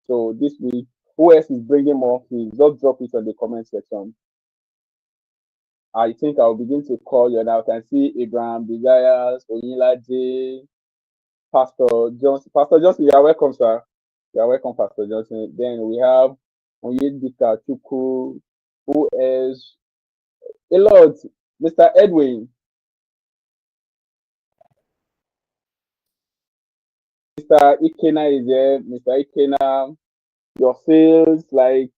So this week, who else is bringing more? Please just drop it on the comment section. I think I'll begin to call you now. I can see Abraham Desires, Oyinlade, Pastor Johnson. Pastor Johnson, you are welcome, sir. You are welcome, Pastor Johnson. Then we have Onyedika Chuku. Who else? A lot. Mr. Edwin. Mr. Ikena is there. Mr. Ikena, your sales, like,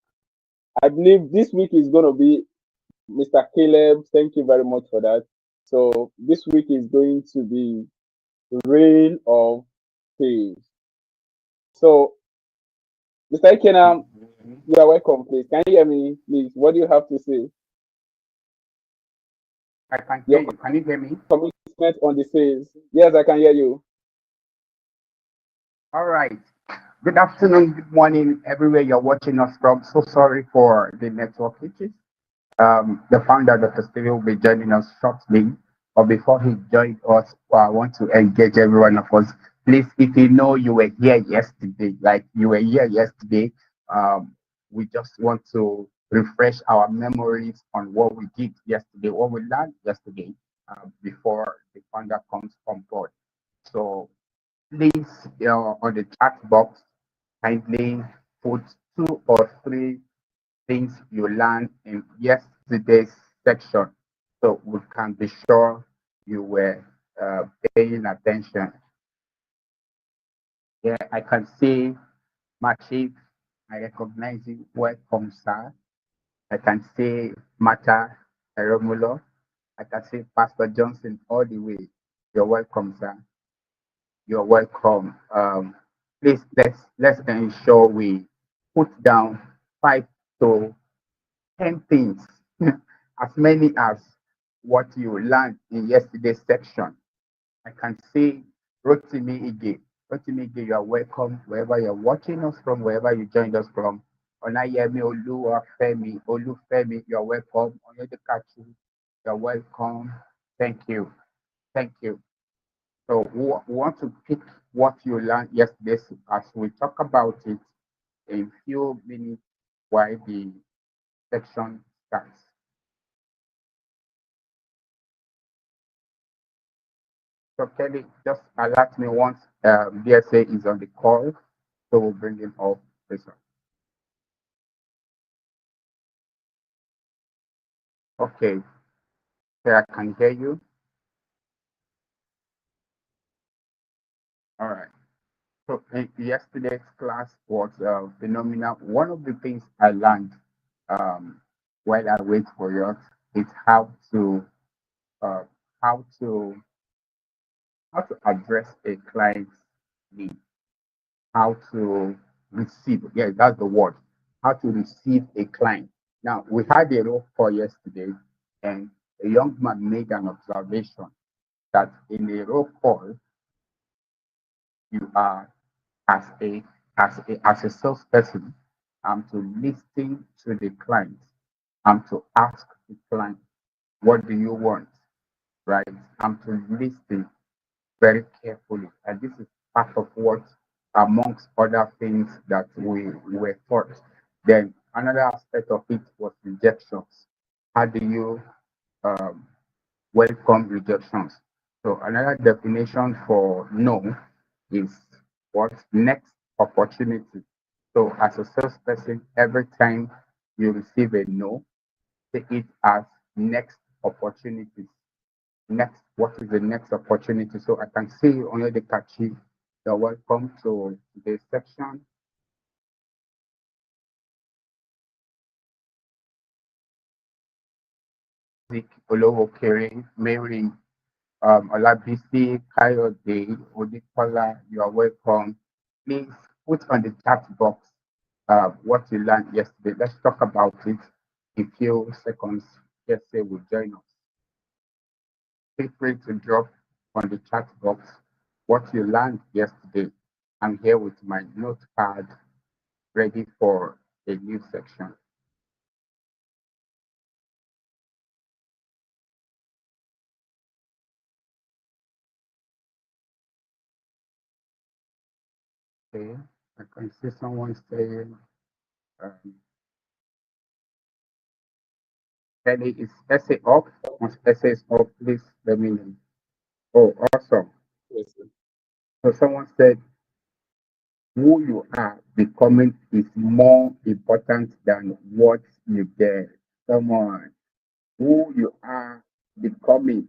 I believe this week is going to be Mr. Caleb. Thank you very much for that. So this week is going to be reign of peace. So, Mr. Ikena, you are welcome, please. Can you hear me, please? What do you have to say? I can hear Your you. Can you hear me? commitment on the sales. Yes, I can hear you. All right. Good afternoon, good morning, everywhere you're watching us from. So sorry for the network glitches. The founder, Dr. Steve, will be joining us shortly. But before he joins us, I want to engage every one of us. Please, if you know you were here yesterday, like you were here yesterday, we just want to refresh our memories on what we did yesterday, what we learned yesterday, before the founder comes on board. So please, on the chat box, kindly put 2 or 3 things you learned in yesterday's section so we can be sure you were paying attention. Yeah, I can see my chief. I recognize you. Welcome, sir. I can see Mata Romulo. I can see Pastor Johnson all the way. You're welcome, sir. You're welcome. Please let's ensure we put down 5 to 10 things, as many as what you learned in yesterday's section. I can see Rotimi Ige. Rotimi Ige, you are welcome wherever you're watching us from, wherever you joined us from. Onayemi Oluwafemi, Olufemi, you're welcome. Onyedekachi, you're welcome. Thank you. Thank you. So we want to pick what you learned yesterday as we talk about it in few minutes while the section starts. So Kelly, just alert me once DSA is on the call, so we'll bring him up. Listen. Okay, so I can hear you. All right. So yesterday's class was phenomenal. One of the things I learned um, while I wait for yours is uh, how to how to address a client's need, how to receive. Yeah, that's the word. How to receive a client. Now we had a roll call yesterday, and a young man made an observation that in a roll call you are as a salesperson, to listen to the client, to ask the client, what do you want, right? To listen very carefully. And this is part of what, amongst other things that we were taught. Then another aspect of it was rejections. How do you um, welcome rejections? So another definition for no is what? Next opportunity. So as a salesperson, every time you receive a no, take it as next opportunities. Next, what is the next opportunity? So I can see on the catchy. You're welcome to the section. Zik Olowo Kere, Mary, Olabisi, Kayode, Odikola, you are welcome. Please put on the chat box what you learned yesterday. Let's talk about it in few seconds. Just say will join us. Feel free to drop on the chat box what you learned yesterday. I'm here with my notepad ready for a new section. Okay. I can see someone saying, um, Ellie, is essay off? Once essay is off, please let me know. Oh, awesome. Yes. So someone said, who you are becoming is more important than what you get. Come on. Who you are becoming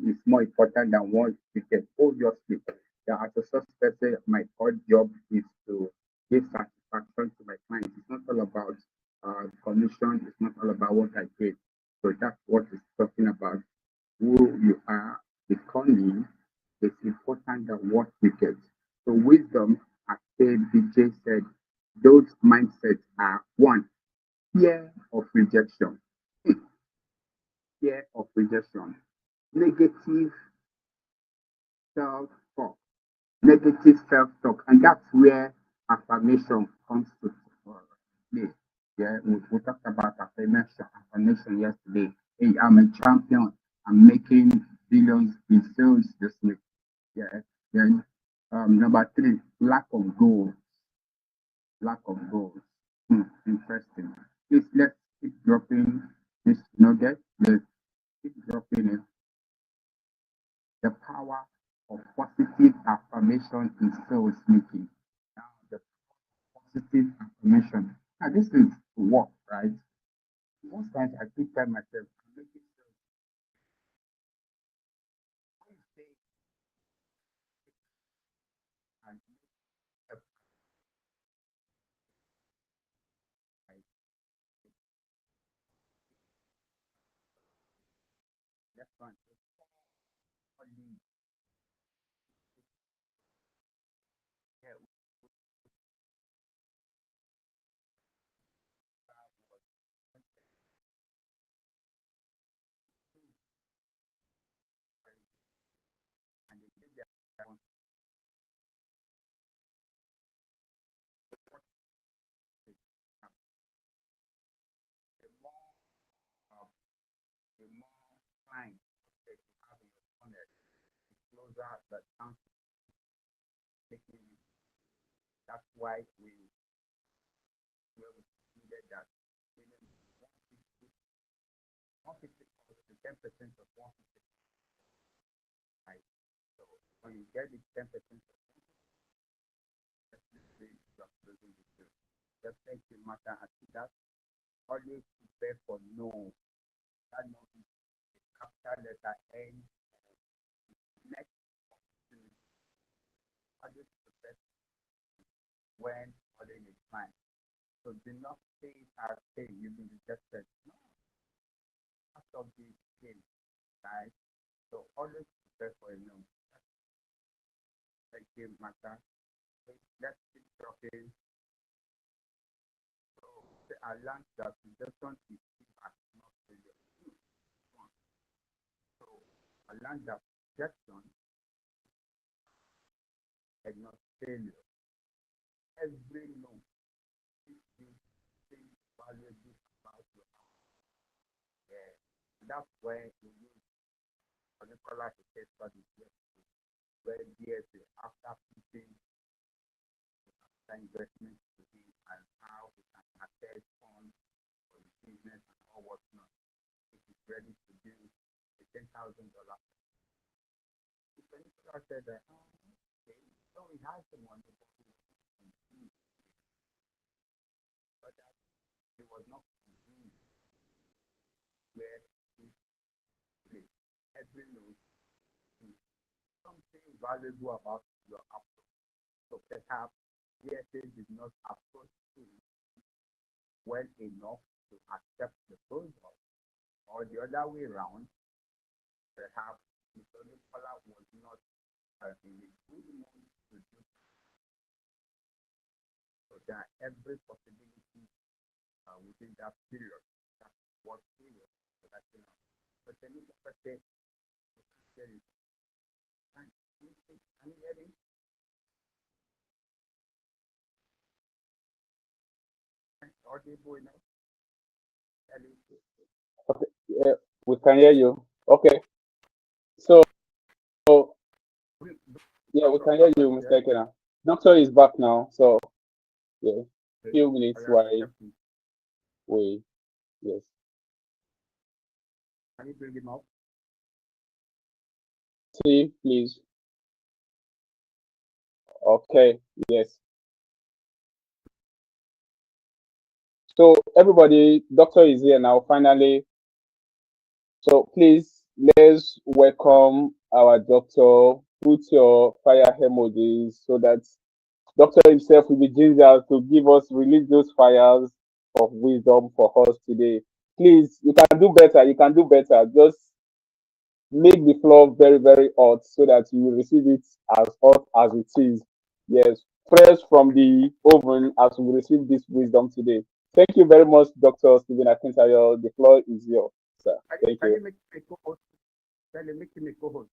is more important than what you get. Obviously, that as a such person, my core job is to give satisfaction to my clients. It's not all about commission. It's not all about what I get. So that's what it's talking about. Who you are becoming is important than what you get. So wisdom, as BJ said, those mindsets are one, fear of rejection. Fear of rejection, negative self-talk, negative self-talk, and that's where affirmation comes to play. Yeah, we talked about affirmation yesterday. Hey, I'm a champion. I'm making billions in sales this week. Yeah. Then number three, lack of goals. Lack of goals. Interesting. Please let's keep dropping this nugget. Let's keep dropping it. The power of positive affirmation in sales making. Now, the positive affirmation. Now, this is work, right? Most times I keep telling myself, I'm making sales. When you say and make a price, that's one. Only yeah, and they take their the more uh, the more clients that you have in your funnel, the closer the chance of taking you. That's why we concluded that even 150 calls to 10% of 150, right? So when you get the 10% of definitely you are closing the deal. Just thank you, matter. I see that always prepare for no. That no is a capital letter N. Next to always prepare when ordering is fine. So do not say it as hey, you've been rejected. No, part of the game, right? So always prepare for a no. Thank you, matter. Let's keep talking. So I learned that rejection is feedback, not failure. So I learned that rejection is not failure. Every no is things valuable about your yeah. That's where you use particular case study where DSA after putting the investment to him and how we can access funds for the business and all whatnot. It is ready to do a $10,000. If anybody said that, oh, okay, so he has the money, but he was not convinced, but that he was not convinced where he placed. Every note is something valuable about your approach. So perhaps DSA did not approach him well enough to accept the proposal, or the other way around, perhaps Mr. Nicola was not in a good mood to do so. That every possibility within that period, that's what period, so that's enough. But then you can say, can you hear me? Audible enough? Okay. Yeah, we can hear you. Okay. So We yeah, we talk can hear about you, that. Mr. Ekena. Doctor is back now, so yeah, Okay. few minutes All right, while check it. we yes. Can you bring him up? See, please. Okay, yes. So everybody, doctor is here now, finally. So please let's welcome our doctor. Put your fire emojis so that doctor himself will be ginger to give us release those fires of wisdom for us today. Please, you can do better. You can do better. Just make the floor very, very hot so that you will receive it as hot as it is. Yes, fresh from the oven as we receive this wisdom today. Thank you very much, Dr. Stephen Akintayo. The floor is yours, sir. Thank Can you. you make him a co-host? Tell him, make him a co-host.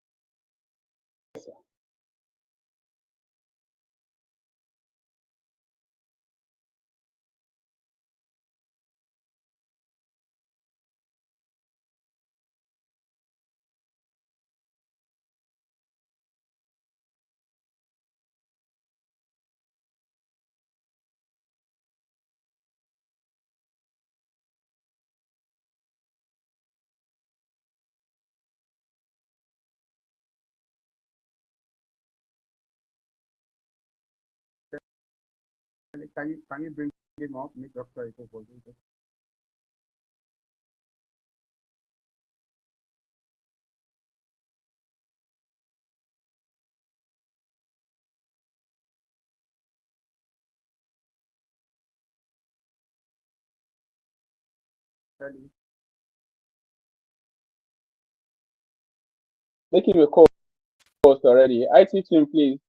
Can you bring him up? Make doctor a co-host. Tell him. Make him a co-host already. IT team, please.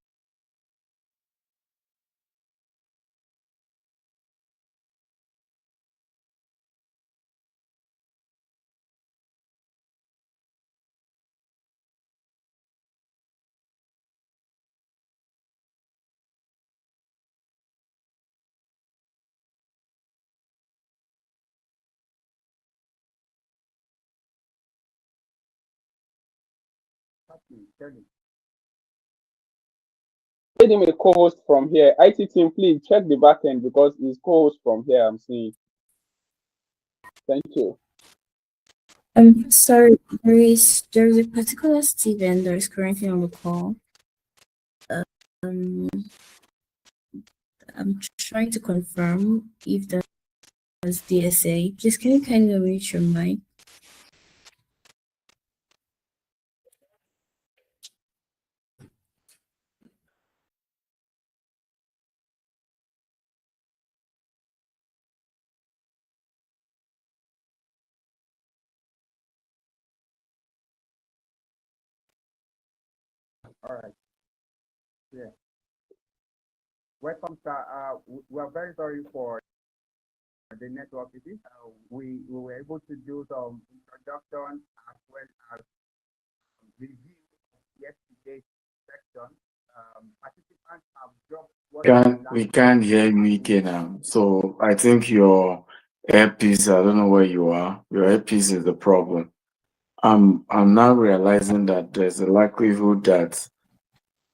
Tell him. Made him a co-host from here. IT team, please check the back end because he's co-host from here. I'm seeing. Thank you. I'm sorry, there is a particular student that is currently on the call. Um, I'm trying to confirm if that's DSA. Please, can you kindly reach your mic? All right. Yeah. Welcome, sir. We are very sorry for the network issues. We were able to do some introduction as well as review of yesterday's section. Participants have dropped We can't hear you again now. So I think your earpiece, I don't know where you are. Your earpiece is the problem. I'm now realizing that there's a likelihood that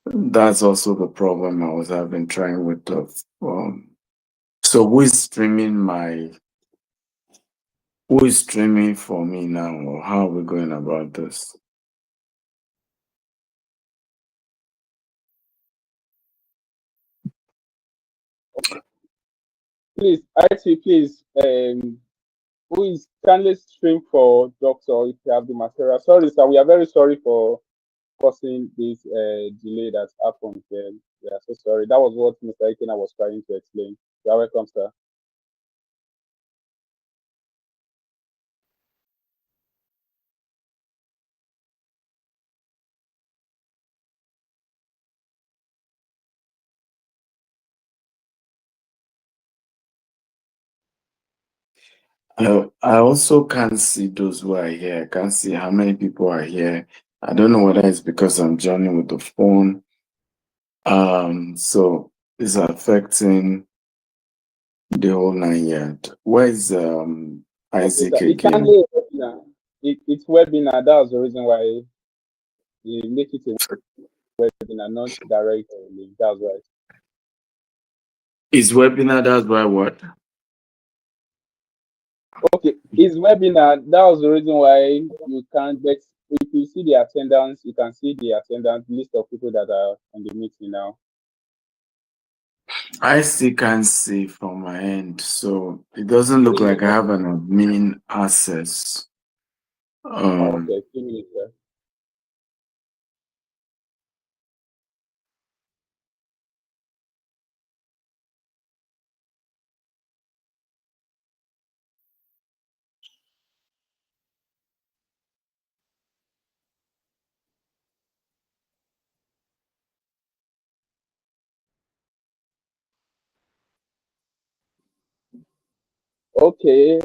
that's also the problem I was having trying with the so who is streaming for me now, or how are we going about this? Please, IT, please. Who is kindly stream for doctor if you have the material. Sorry, sir. We are very sorry for causing this delay that happened. We are so sorry. That was what Mr. Ikena was trying to explain. You are welcome, sir. I also can't see those who are here. I can't see how many people are here. I don't know whether it's because I'm joining with the phone. So it's affecting the whole 9 yards. Where is Okay, Isaac sir. It can again? be a webinar. It's webinar. That's the reason why we make it a webinar, not direct link. That's right. Is webinar, that's why what? Okay, his webinar, that was the reason why you can't get, if you see the attendance, you can see the attendance list of people that are on the meeting now. I still can't see from my end, so it doesn't look like I have an admin access. Okay, 2 minutes. Okay,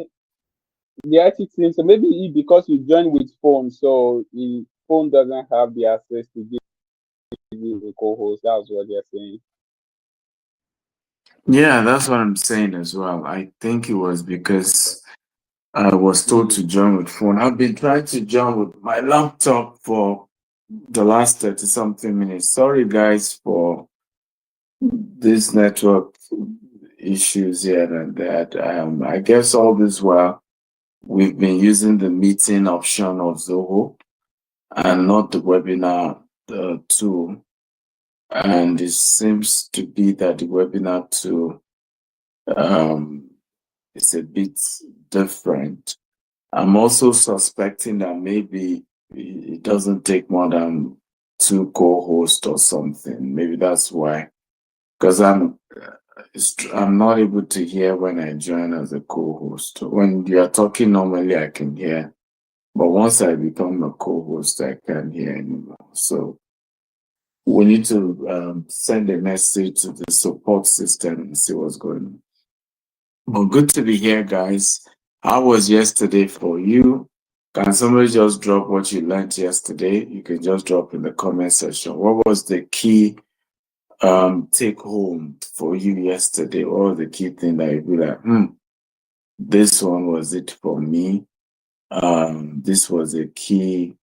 the IT team, so maybe because you joined with phone, so the phone doesn't have the access to give you a co-host. That's what they're saying. Yeah, that's what I'm saying as well. I think it was because I was told to join with phone. I've been trying to join with my laptop for the last 30 something minutes. Sorry, guys, for this network issues here and that. I guess all this while we've been using the meeting option of Zoho and not the webinar tool. And it seems to be that the webinar tool is a bit different. I'm also suspecting that maybe it doesn't take more than two co-hosts or something. Maybe that's why. Because I'm not able to hear when I join as a co-host. When you are talking normally, I can hear. But once I become a co-host, I can't hear anymore. So we need to send a message to the support system and see what's going on. But good to be here, guys. How was yesterday for you? Can somebody just drop what you learned yesterday? You can just drop in the comment section. What was the key take home for you yesterday? What was the key thing that you be like, this one was it for me? This was a key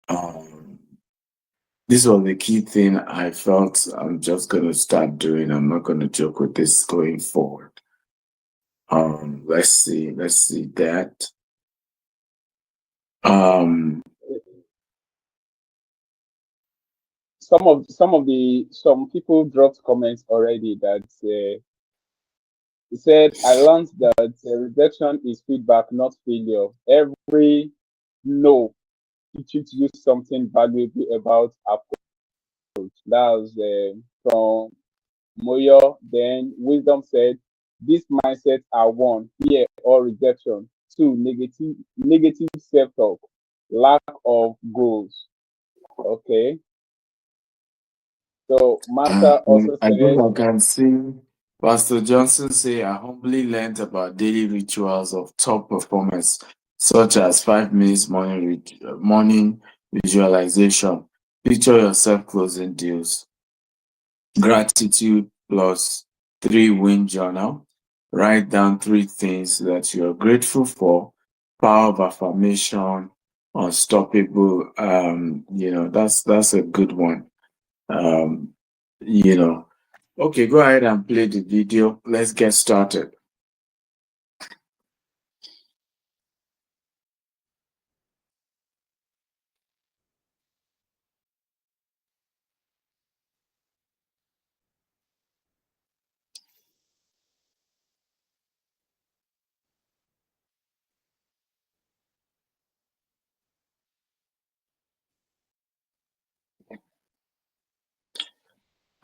um this was the key thing I felt I'm just gonna start doing. I'm not gonna joke with this going forward. Let's see that. Um, Some people dropped comments already that he said, I learned that rejection is feedback, not failure. Every no teaches you something valuable about approach. That was from Moyo. Then Wisdom said, these mindsets are one, fear or rejection. Two, negative self-talk, lack of goals. Okay. So Martha also I think said, I can see Pastor Johnson say, I humbly learned about daily rituals of top performance, such as 5 minutes morning visualization. Picture yourself closing deals. Gratitude plus 3 win journal. Write down 3 things that you're grateful for. Power of affirmation, unstoppable. That's a good one. Um, you know. Okay, go ahead and play the video. Let's get started.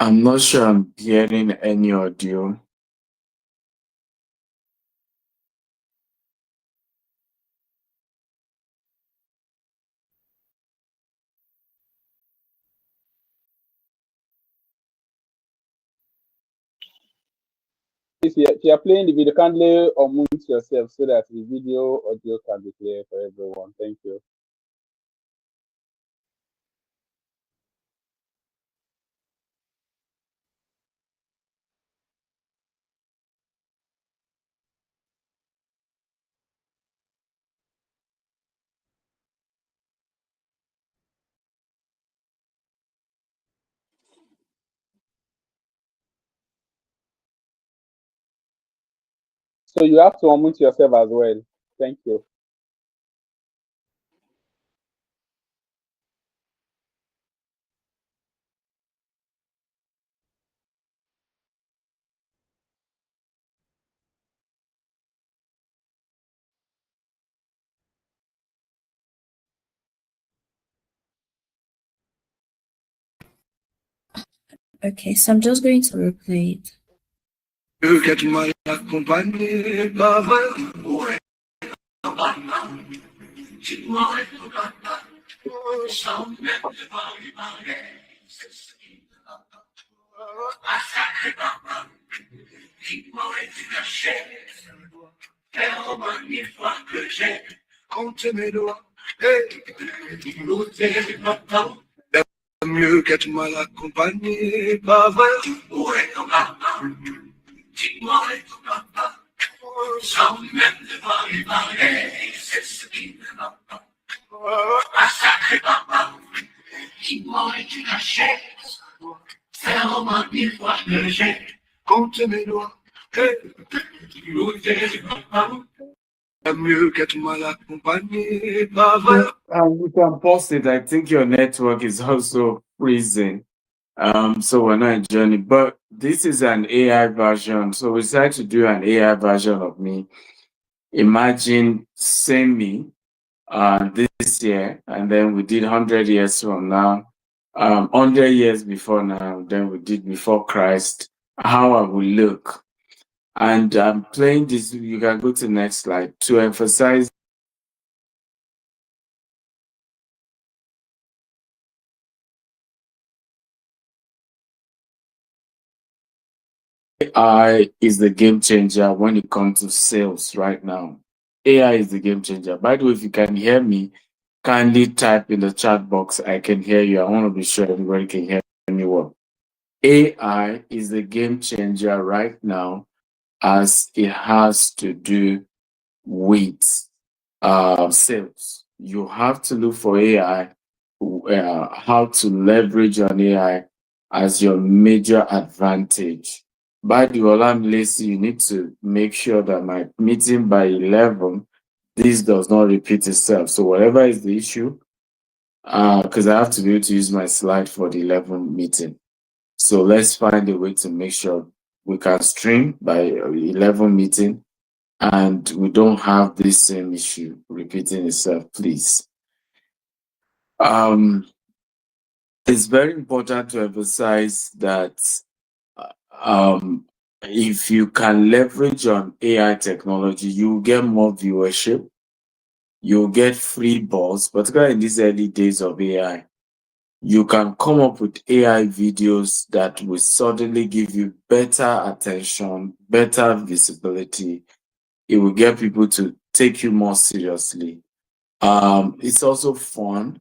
I'm not sure I'm hearing any audio. if you're playing the video, kindly unmute yourself so that the video audio can be clear for everyone. Thank you. So you have to unmute yourself as well. Thank you. Okay, so I'm just going to replay it. Mieux qu'être mal accompagné, pas vrai. Dis-moi, sans même devoir lui parler, c'est ce qui ne va pas. Ah, sacré papa, dis-moi, tu l'achètes. Faire au moins 1000 fois que j'ai compté mes doigts. Mieux qu'être mal accompagné, pas vrai. We can pause it. I think your network is also freezing. So we're not enjoying it. But this is an AI version. So we decided to do an AI version of me. Imagine same me this year, and then we did 100 years from now, 100 years before now, then we did before Christ, how I will look. And I'm playing this, you can go to the next slide, to emphasize AI is the game changer when it comes to sales right now. AI is the game changer. By the way, if you can hear me, kindly type in the chat box. I can hear you. I want to be sure everybody can hear me well. AI is the game changer right now as it has to do with sales. You have to look for AI, how to leverage on AI as your major advantage. By the way, I'm lazy. You need to make sure that my meeting by 11, this does not repeat itself. So whatever is the issue, because I have to be able to use my slide for the 11 meeting. So let's find a way to make sure we can stream by 11 meeting and we don't have this same issue repeating itself, please. It's very important to emphasize that if you can leverage on AI technology, you get more viewership, you'll get free balls, particularly in these early days of AI. You can come up with AI videos that will suddenly give you better attention, better visibility. It will get people to take you more seriously. It's also fun,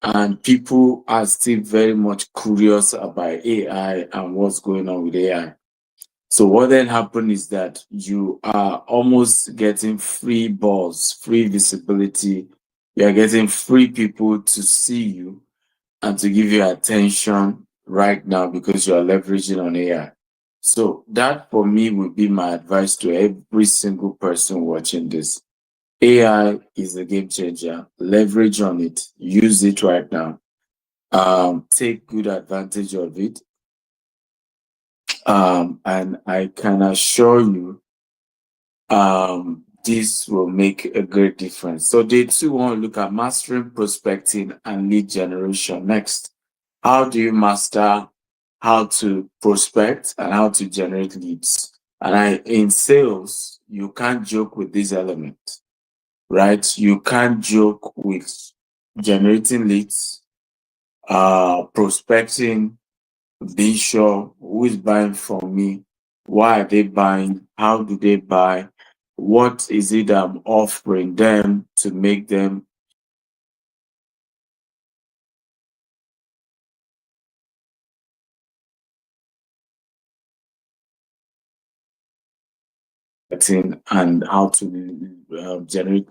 and people are still very much curious about AI and what's going on with AI. So what then happens is that you are almost getting free balls, free visibility. You are getting free people to see you and to give you attention right now because you are leveraging on AI. So that for me would be my advice to every single person watching this. AI is a game changer. Leverage on it. Use it right now. Take good advantage of it. And I can assure you, this will make a great difference. So day 2, we want to look at mastering prospecting and lead generation. Next, how do you master how to prospect and how to generate leads? And in sales, you can't joke with this element, right? You can't joke with generating leads, prospecting, being sure who is buying from me, why are they buying, how do they buy, what is it I'm offering them to make them and how to generate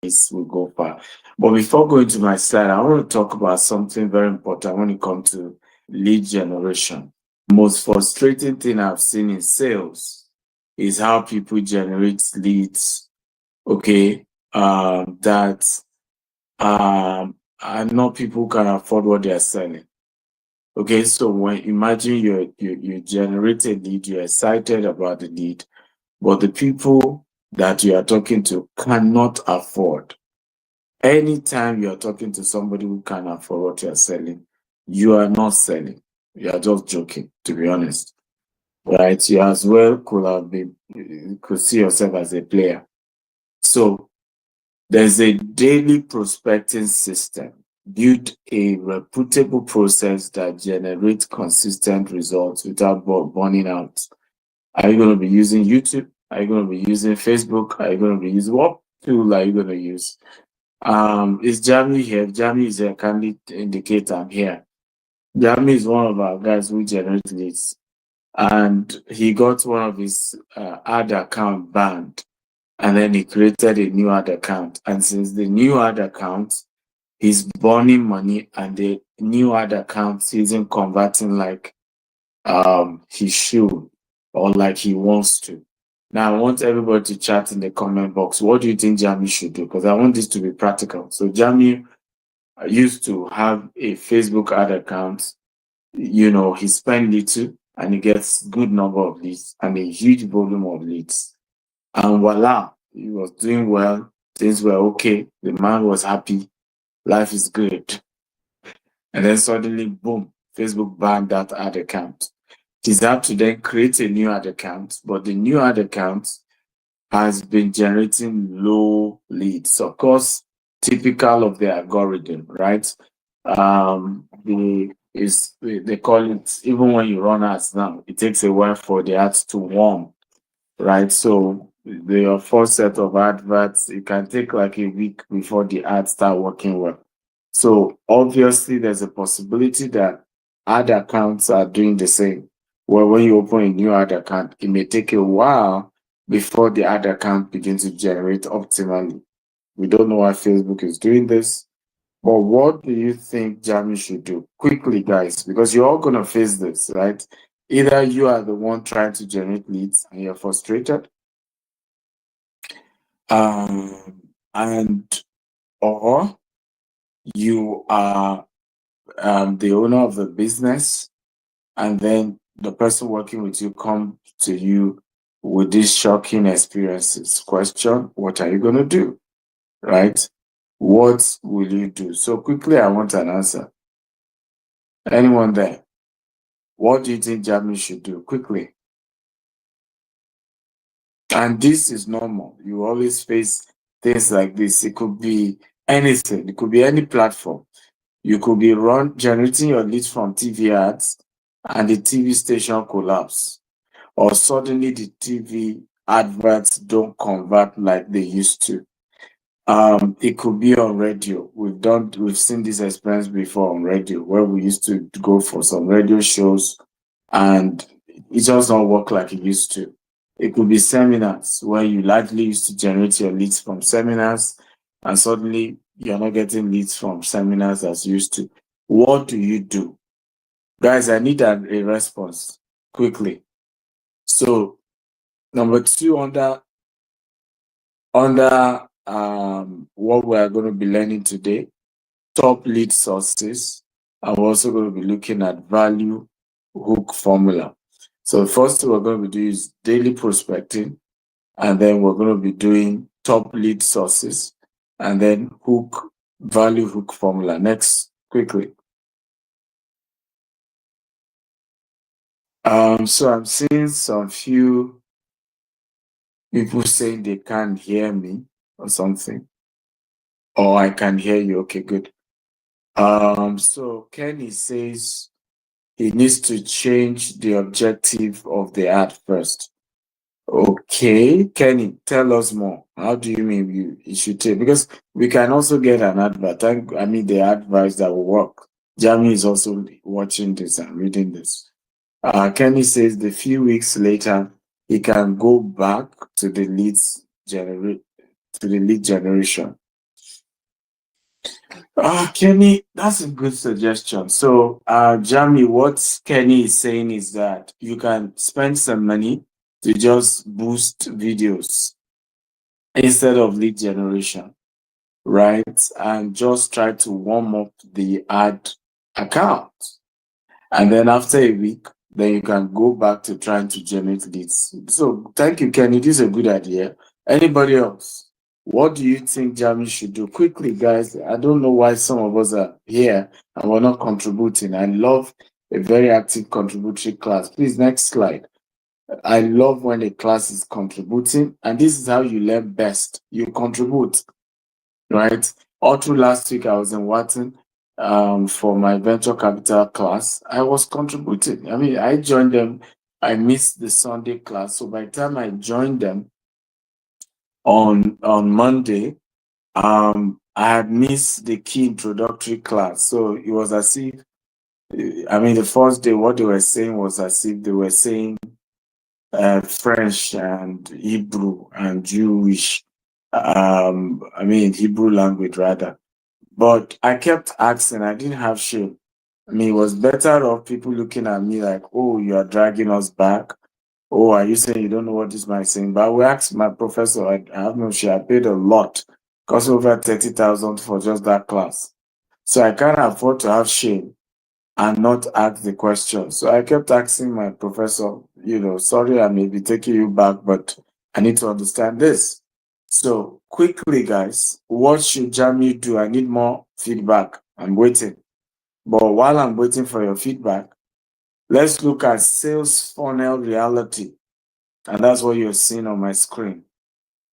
leads will go far. But before going to my slide, I want to talk about something very important when it comes to lead generation. Most frustrating thing I've seen in sales is how people generate leads, okay, that and not people can afford what they are selling. Okay, so when imagine you generate a lead, you're excited about the lead, but the people that you are talking to cannot afford. Anytime you are talking to somebody who can afford what you are selling, you are not selling. You are just joking, to be honest. Right? You as well could see yourself as a player. So there's a daily prospecting system. Build a reputable process that generates consistent results without burning out. Are you going to be using YouTube? Are you going to be using Facebook? Are you going to be using what tool are you going to use? Is Jamie here? If Jamie is here, kindly indicate I'm here. Jamie is one of our guys who generates leads, and he got one of his ad account banned, and then he created a new ad account. And since the new ad account, he's burning money, and the new ad account isn't converting like he should or like he wants to. Now I want everybody to chat in the comment box. What do you think Jamie should do? Because I want this to be practical. So Jamie used to have a Facebook ad account. You know, he spent little and he gets good number of leads and a huge volume of leads. And voila, he was doing well. Things were okay. The man was happy. Life is good. And then suddenly, boom, Facebook banned that ad account. He's had to then create a new ad account, but the new ad account has been generating low leads. Of course, typical of the algorithm, right? They call it, even when you run ads now, it takes a while for the ads to warm, right? So the first set of adverts, it can take like a week before the ads start working well. So obviously there's a possibility that ad accounts are doing the same. Well, when you open a new ad account, it may take a while before the ad account begins to generate optimally. We don't know why Facebook is doing this, but what do you think Jamie should do? Quickly, guys, because you're all going to face this, right? Either you are the one trying to generate leads and you're frustrated, and or you are the owner of the business, and then the person working with you come to you with these shocking experiences. Question, what are you going to do? Right? What will you do? So quickly, I want an answer. Anyone there? What do you think Jamie should do? Quickly. And this is normal. You always face things like this. It could be anything. It could be any platform. You could be generating your leads from TV ads and the TV station collapse. Or suddenly the TV adverts don't convert like they used to. It could be on radio. We've seen this experience before on radio, where we used to go for some radio shows and it just don't work like it used to. It could be seminars where you largely used to generate your leads from seminars and suddenly you're not getting leads from seminars as used to. What do you do? Guys, I need a response quickly. So number 2 under what we are going to be learning today, top lead sources. I'm also going to be looking at value hook formula. So the first thing we're going to be doing is daily prospecting, and then we're going to be doing top lead sources, and then value hook formula. Next, quickly. So I'm seeing some few people saying they can't hear me or something. Or I can hear you. Okay, good. So Kenny says he needs to change the objective of the ad first. Okay, Kenny, tell us more. How do you mean you should take? Because we can also get an advert. I mean, the advice that will work. Jamie is also watching this and reading this. Kenny says the few weeks later, he can go back to the lead generation. Kenny, that's a good suggestion. So, Jamie, what Kenny is saying is that you can spend some money to just boost videos instead of lead generation, right? And just try to warm up the ad account. And then after a week, then you can go back to trying to generate leads. So thank you, Kenny. This is a good idea. Anybody else? What do you think Jamie should do? Quickly, guys. I don't know why some of us are here and we're not contributing. I love a very active contributory class. Please, next slide. I love when a class is contributing, and this is how you learn best. You contribute, right? All through last week, I was in Wharton for my venture capital class. I was contributing. I mean, I joined them. I missed the Sunday class, so by the time I joined them on Monday, I had missed the key introductory class. So it was as if, I mean, the first day, what they were saying was as if they were saying French and Hebrew and Jewish, I mean, Hebrew language rather. But I kept asking, I didn't have shame. I mean, it was better of people looking at me like, oh, you are dragging us back. Oh, are you saying you don't know what this man is saying? But we asked my professor, I have no share, I paid a lot, cost over 30,000 for just that class. So I can't afford to have shame and not ask the question. So I kept asking my professor, sorry, I may be taking you back, but I need to understand this. So quickly, guys, what should Jamie do? I need more feedback. I'm waiting. But while I'm waiting for your feedback, let's look at sales funnel reality. And that's what you're seeing on my screen.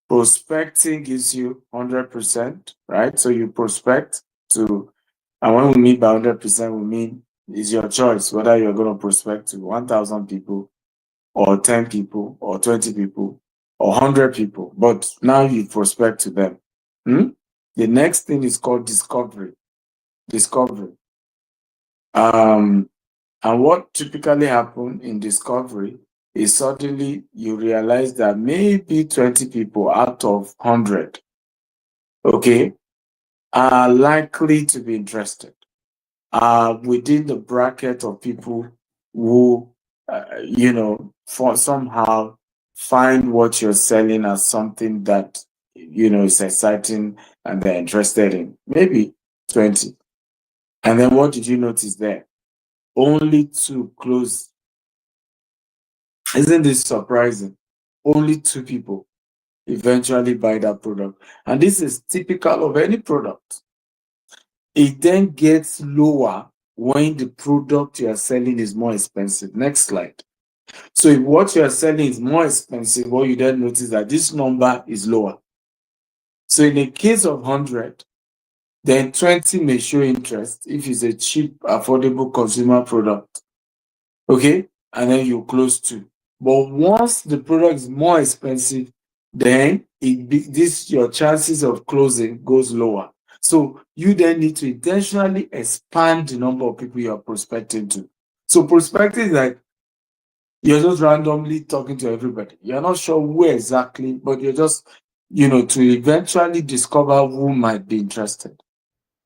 Prospecting gives you 100%, right? So you prospect to, and when we mean by 100%, we mean it's your choice whether you're going to prospect to 1,000 people or 10 people or 20 people or 100 people. But now you prospect to them. The next thing is called discovery. And what typically happens in discovery is suddenly you realize that maybe 20 people out of 100, okay, are likely to be interested. Within the bracket of people who, for somehow find what you're selling as something that, is exciting and they're interested in. Maybe 20. And then what did you notice there? Only 2 close. Isn't this surprising? Only 2 people eventually buy that product. And this is typical of any product. It then gets lower when the product you are selling is more expensive. Next slide. So if what you are selling is more expensive, what you then notice that this number is lower. So in the case of 100, then 20 may show interest if it's a cheap, affordable consumer product. Okay? And then you close 2. But once the product is more expensive, then your chances of closing goes lower. So you then need to intentionally expand the number of people you are prospecting to. So prospecting is like you're just randomly talking to everybody. You're not sure where exactly, but you're just, to eventually discover who might be interested.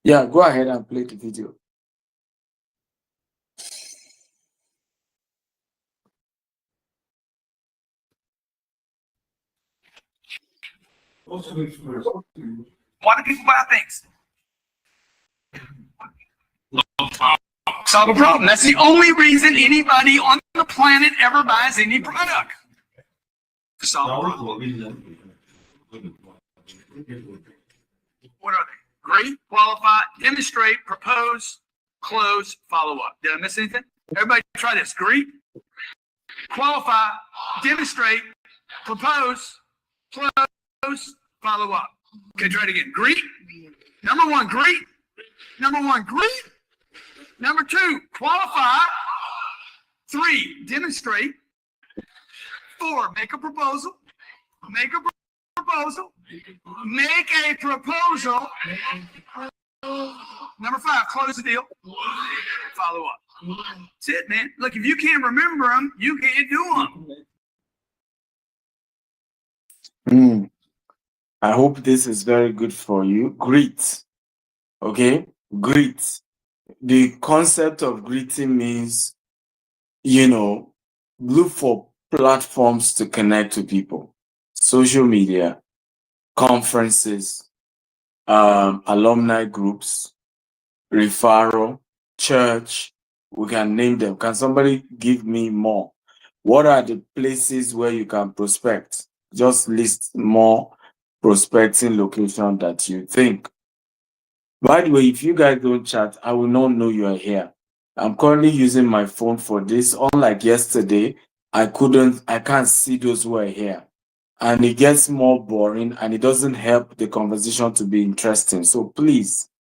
Yeah, go ahead and play the video. Why do people buy things? Solve a problem. That's the only reason anybody on the planet ever buys any product. Solve a problem. What are they? Greet, qualify, demonstrate, propose, close, follow up. Did I miss anything? Everybody try this. Greet, qualify, demonstrate, propose, close, follow up. Okay, try it again. Greet. Number 1, greet. Number 1, greet. Number 2, qualify. 3, demonstrate. 4, make a proposal. Make a proposal. Make a proposal. Number 5, close the deal. Follow up. That's it, man. Look, if you can't remember them, you can't do them. I hope this is very good for you. Greet. Okay? Greet. The concept of greeting means, look for platforms to connect with people: social media, conferences, alumni groups, referral, church. We can name them. Can somebody give me more? What are the places where you can prospect? Just list more prospecting location that you think. By the way, if you guys don't chat, I will not know you are here. I'm currently using my phone for this. Unlike yesterday, I can't see those who are here. And it gets more boring and it doesn't help the conversation to be interesting. So please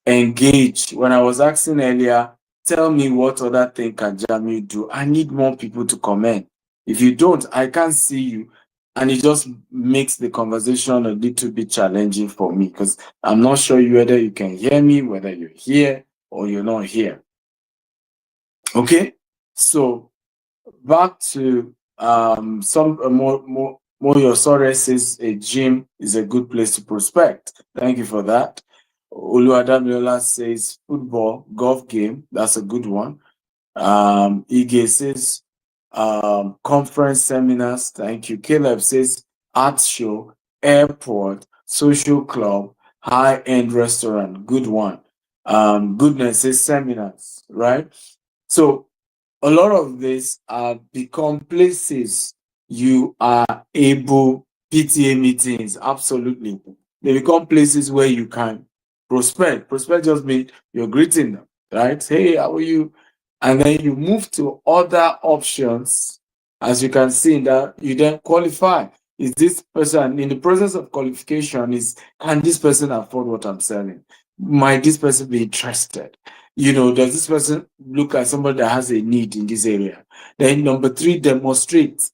engage. When I was asking earlier, tell me what other thing can Jamie do. I need more people to comment. If you don't, I can't see you. And it just makes the conversation a little bit challenging for me because I'm not sure whether you can hear me, whether you're here or you're not here. Okay, so back to some more Moyosore says a gym is a good place to prospect. Thank you for that. Oluwadamiola says football, golf game. That's a good one. Ige says conference seminars. Thank you. Caleb says art show, airport, social club, high-end restaurant. Good one. Goodness says seminars, right? So a lot of these become places you are able, PTA meetings, absolutely. They become places where you can prospect. Prospect just means you're greeting them, right? Hey, how are you? And then you move to other options. As you can see in that, you then qualify. Is this person in the process of qualification? Can this person afford what I'm selling? Might this person be interested? Does this person look like somebody that has a need in this area? Then number 3, demonstrate.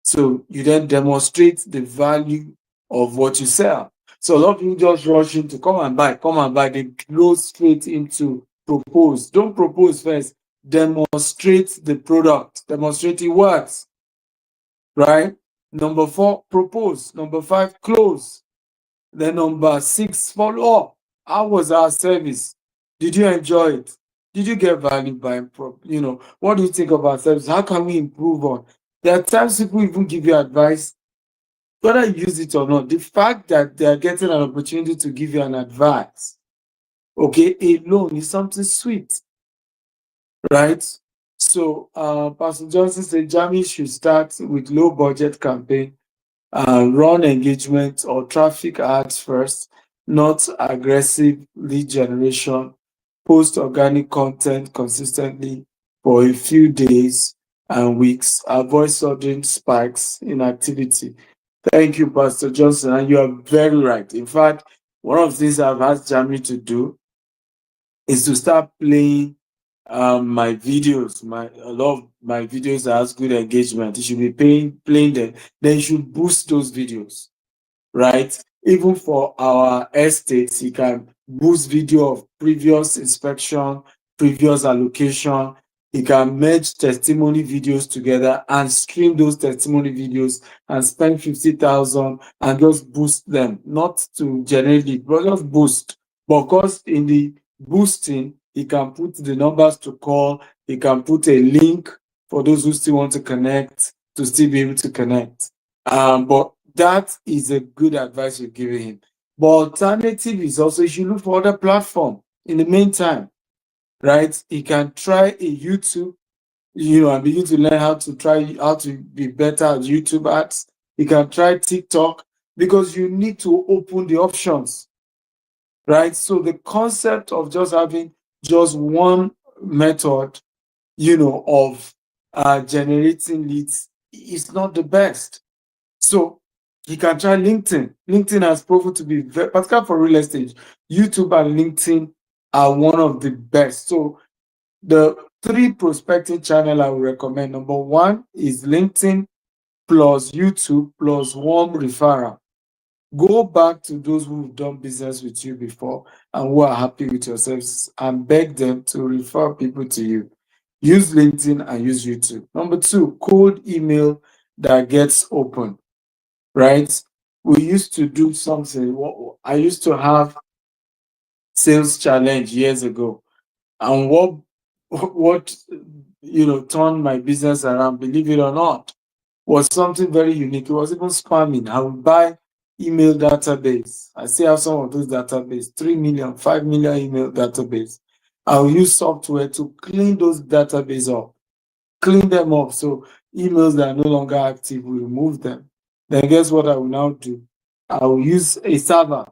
So you then demonstrate the value of what you sell. So a lot of people just rush into come and buy. They go straight into propose. Don't propose first. Demonstrate the product. Demonstrate it works. Right? Number 4, propose. Number 5, close. Then number 6, follow up. How was our service? Did you enjoy it? Did you get value by what do you think of our service? How can we improve on? There are times people even give you advice, whether you use it or not. The fact that they are getting an opportunity to give you an advice, okay, alone is something sweet, right? So Pastor Johnson said Jamie should start with low budget campaign, run engagement or traffic ads first, not aggressive lead generation, post organic content consistently for a few days and weeks, avoid sudden spikes in activity. Thank you, Pastor Johnson, and you are very right. In fact, one of the things I've asked Jamie to do is to start playing my videos. A lot of my videos has good engagement. You should be playing them. Then you should boost those videos, right? Even for our estates, you can boost video of previous inspection, previous allocation. You can merge testimony videos together and stream those testimony videos and spend 50,000 and just boost them, not to generate it, but just boost. Because in the boosting, you can put the numbers to call, you can put a link for those who still want to connect to still be able to connect. But that is a good advice you're giving him. But alternative is also you should look for other platform in the meantime, right? He can try a YouTube, and begin to learn how to be better at YouTube ads. You can try TikTok because you need to open the options, right? So the concept of just having just one method, of generating leads is not the best. So you can try LinkedIn. LinkedIn has proven to be very, particularly for real estate. YouTube and LinkedIn are one of the best. So the 3 prospecting channel I would recommend. Number 1 is LinkedIn plus YouTube plus warm referral. Go back to those who've done business with you before and who are happy with your services and beg them to refer people to you. Use LinkedIn and use YouTube. Number 2, cold email that gets open. Right? We used to do something. I used to have sales challenge years ago, and what turned my business around, believe it or not, was something very unique. It was even spamming. I would buy email database. I still have some of those database, 3 million, 5 million email database. I'll use software to clean those database up, clean them up. So emails that are no longer active, we remove them. Then guess what I will now do? I will use a server.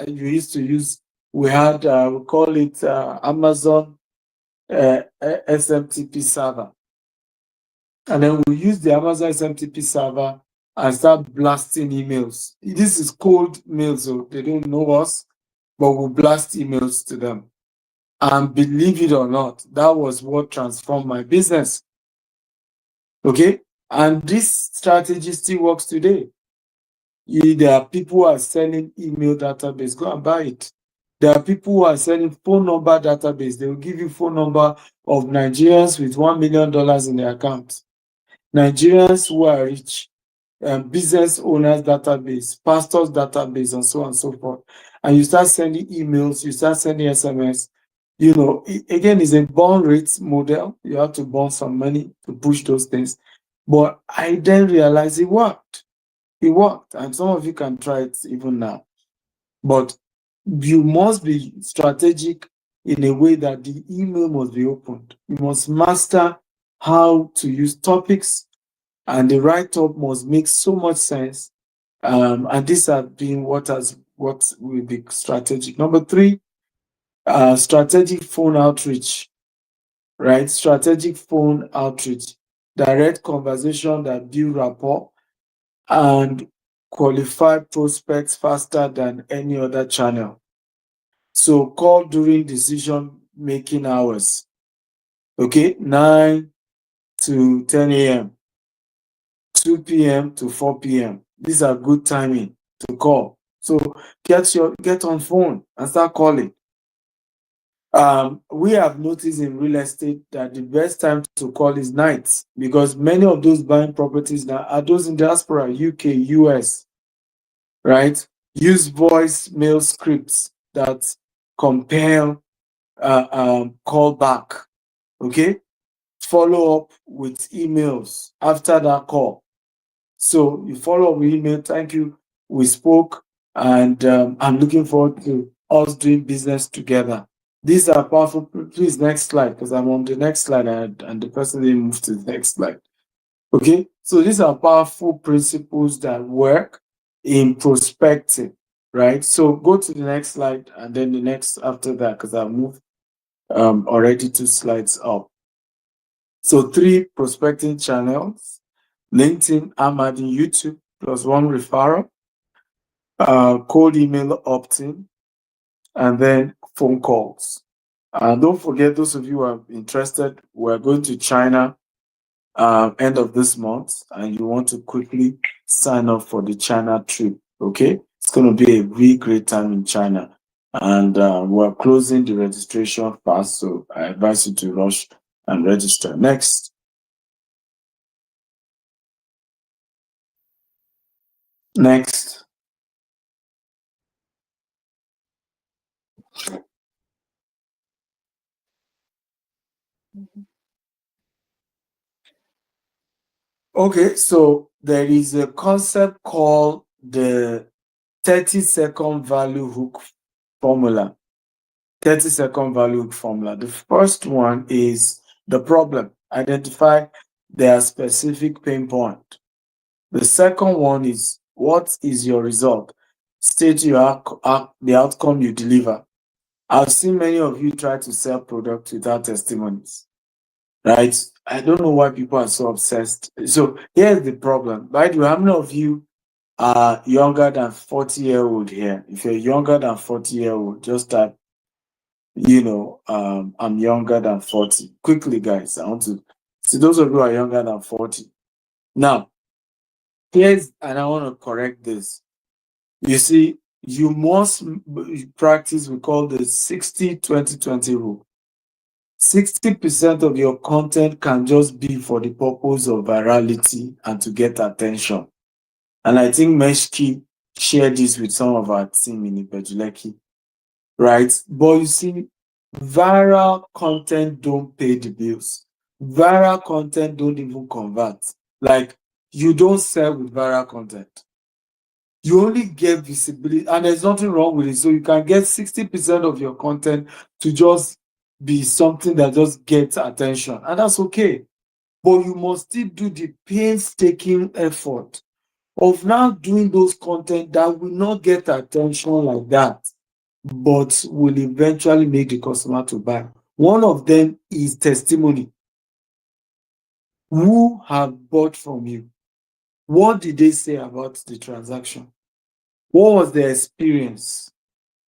You used to use, we had, we call it Amazon SMTP server. And then we use the Amazon SMTP server and start blasting emails. This is cold mail, so they don't know us, but we blast emails to them. And believe it or not, that was what transformed my business. Okay? And this strategy still works today. There are people who are selling email database. Go and buy it. There are people who are selling phone number database. They will give you phone number of Nigerians with $1 million in their account. Nigerians who are rich, business owners database, pastors database, and so on and so forth. And you start sending emails, you start sending SMS. You know, again, it's a burn rate model. You have to burn some money to push those things. But I then realized it worked. It worked. And some of you can try it even now. But you must be strategic in a way that the email must be opened. You must master how to use topics, and the write-up must make so much sense. And these have been what will be strategic. Number 3, strategic phone outreach, right? Strategic phone outreach, direct conversation that build rapport and qualify prospects faster than any other channel. So call during decision-making hours, okay? 9 to 10 a.m., 2 p.m. to 4 p.m. These are good timing to call. So get on phone and start calling. We have noticed in real estate that the best time to call is nights, because many of those buying properties now are those in diaspora, UK, US, right? Use voice mail scripts that compel call back, okay? Follow up with emails after that call. So you follow up with email, thank you, we spoke, and I'm looking forward to us doing business together. These are powerful. Please, next slide, because I'm on the next slide and the person didn't move to the next slide. Okay, so these are powerful principles that work in prospecting, right? So go to the next slide and then the next after that, because I've moved already 2 slides up. So 3 prospecting channels: LinkedIn, I'm adding YouTube, plus 1 referral, cold email opt-in, and then phone calls. And don't forget, those of you who are interested, we're going to China end of this month, and you want to quickly sign up for the China trip, okay? It's going to be a really great time in China. And we're closing the registration fast, so I advise you to rush and register. Next. Next. Okay, so there is a concept called the 30-second value hook formula. 30-second value hook formula. The first one is the problem. Identify their specific pain point. The second one is, what is your result? State the outcome you deliver. I've seen many of you try to sell products without testimonies, right? I don't know why people are so obsessed. So here's the problem. By the way, how many of you are younger than 40-year-old here? If you're younger than 40-year-old, just type, I'm younger than 40. Quickly, guys, I want to see those of you who are younger than 40. Now, and I want to correct this. You see, you must practice, we call the 60-20-20 rule. 60% of your content can just be for the purpose of virality and to get attention. And I think Meshki shared this with some of our team in Ibejuleki, right? But you see, viral content don't pay the bills. Viral content don't even convert. Like, you don't sell with viral content. You only get visibility, and there's nothing wrong with it. So you can get 60% of your content to just be something that just gets attention, and that's okay. But you must still do the painstaking effort of now doing those content that will not get attention like that, but will eventually make the customer to buy. One of them is testimony. Who have bought from you? What did they say about the transaction? What was their experience,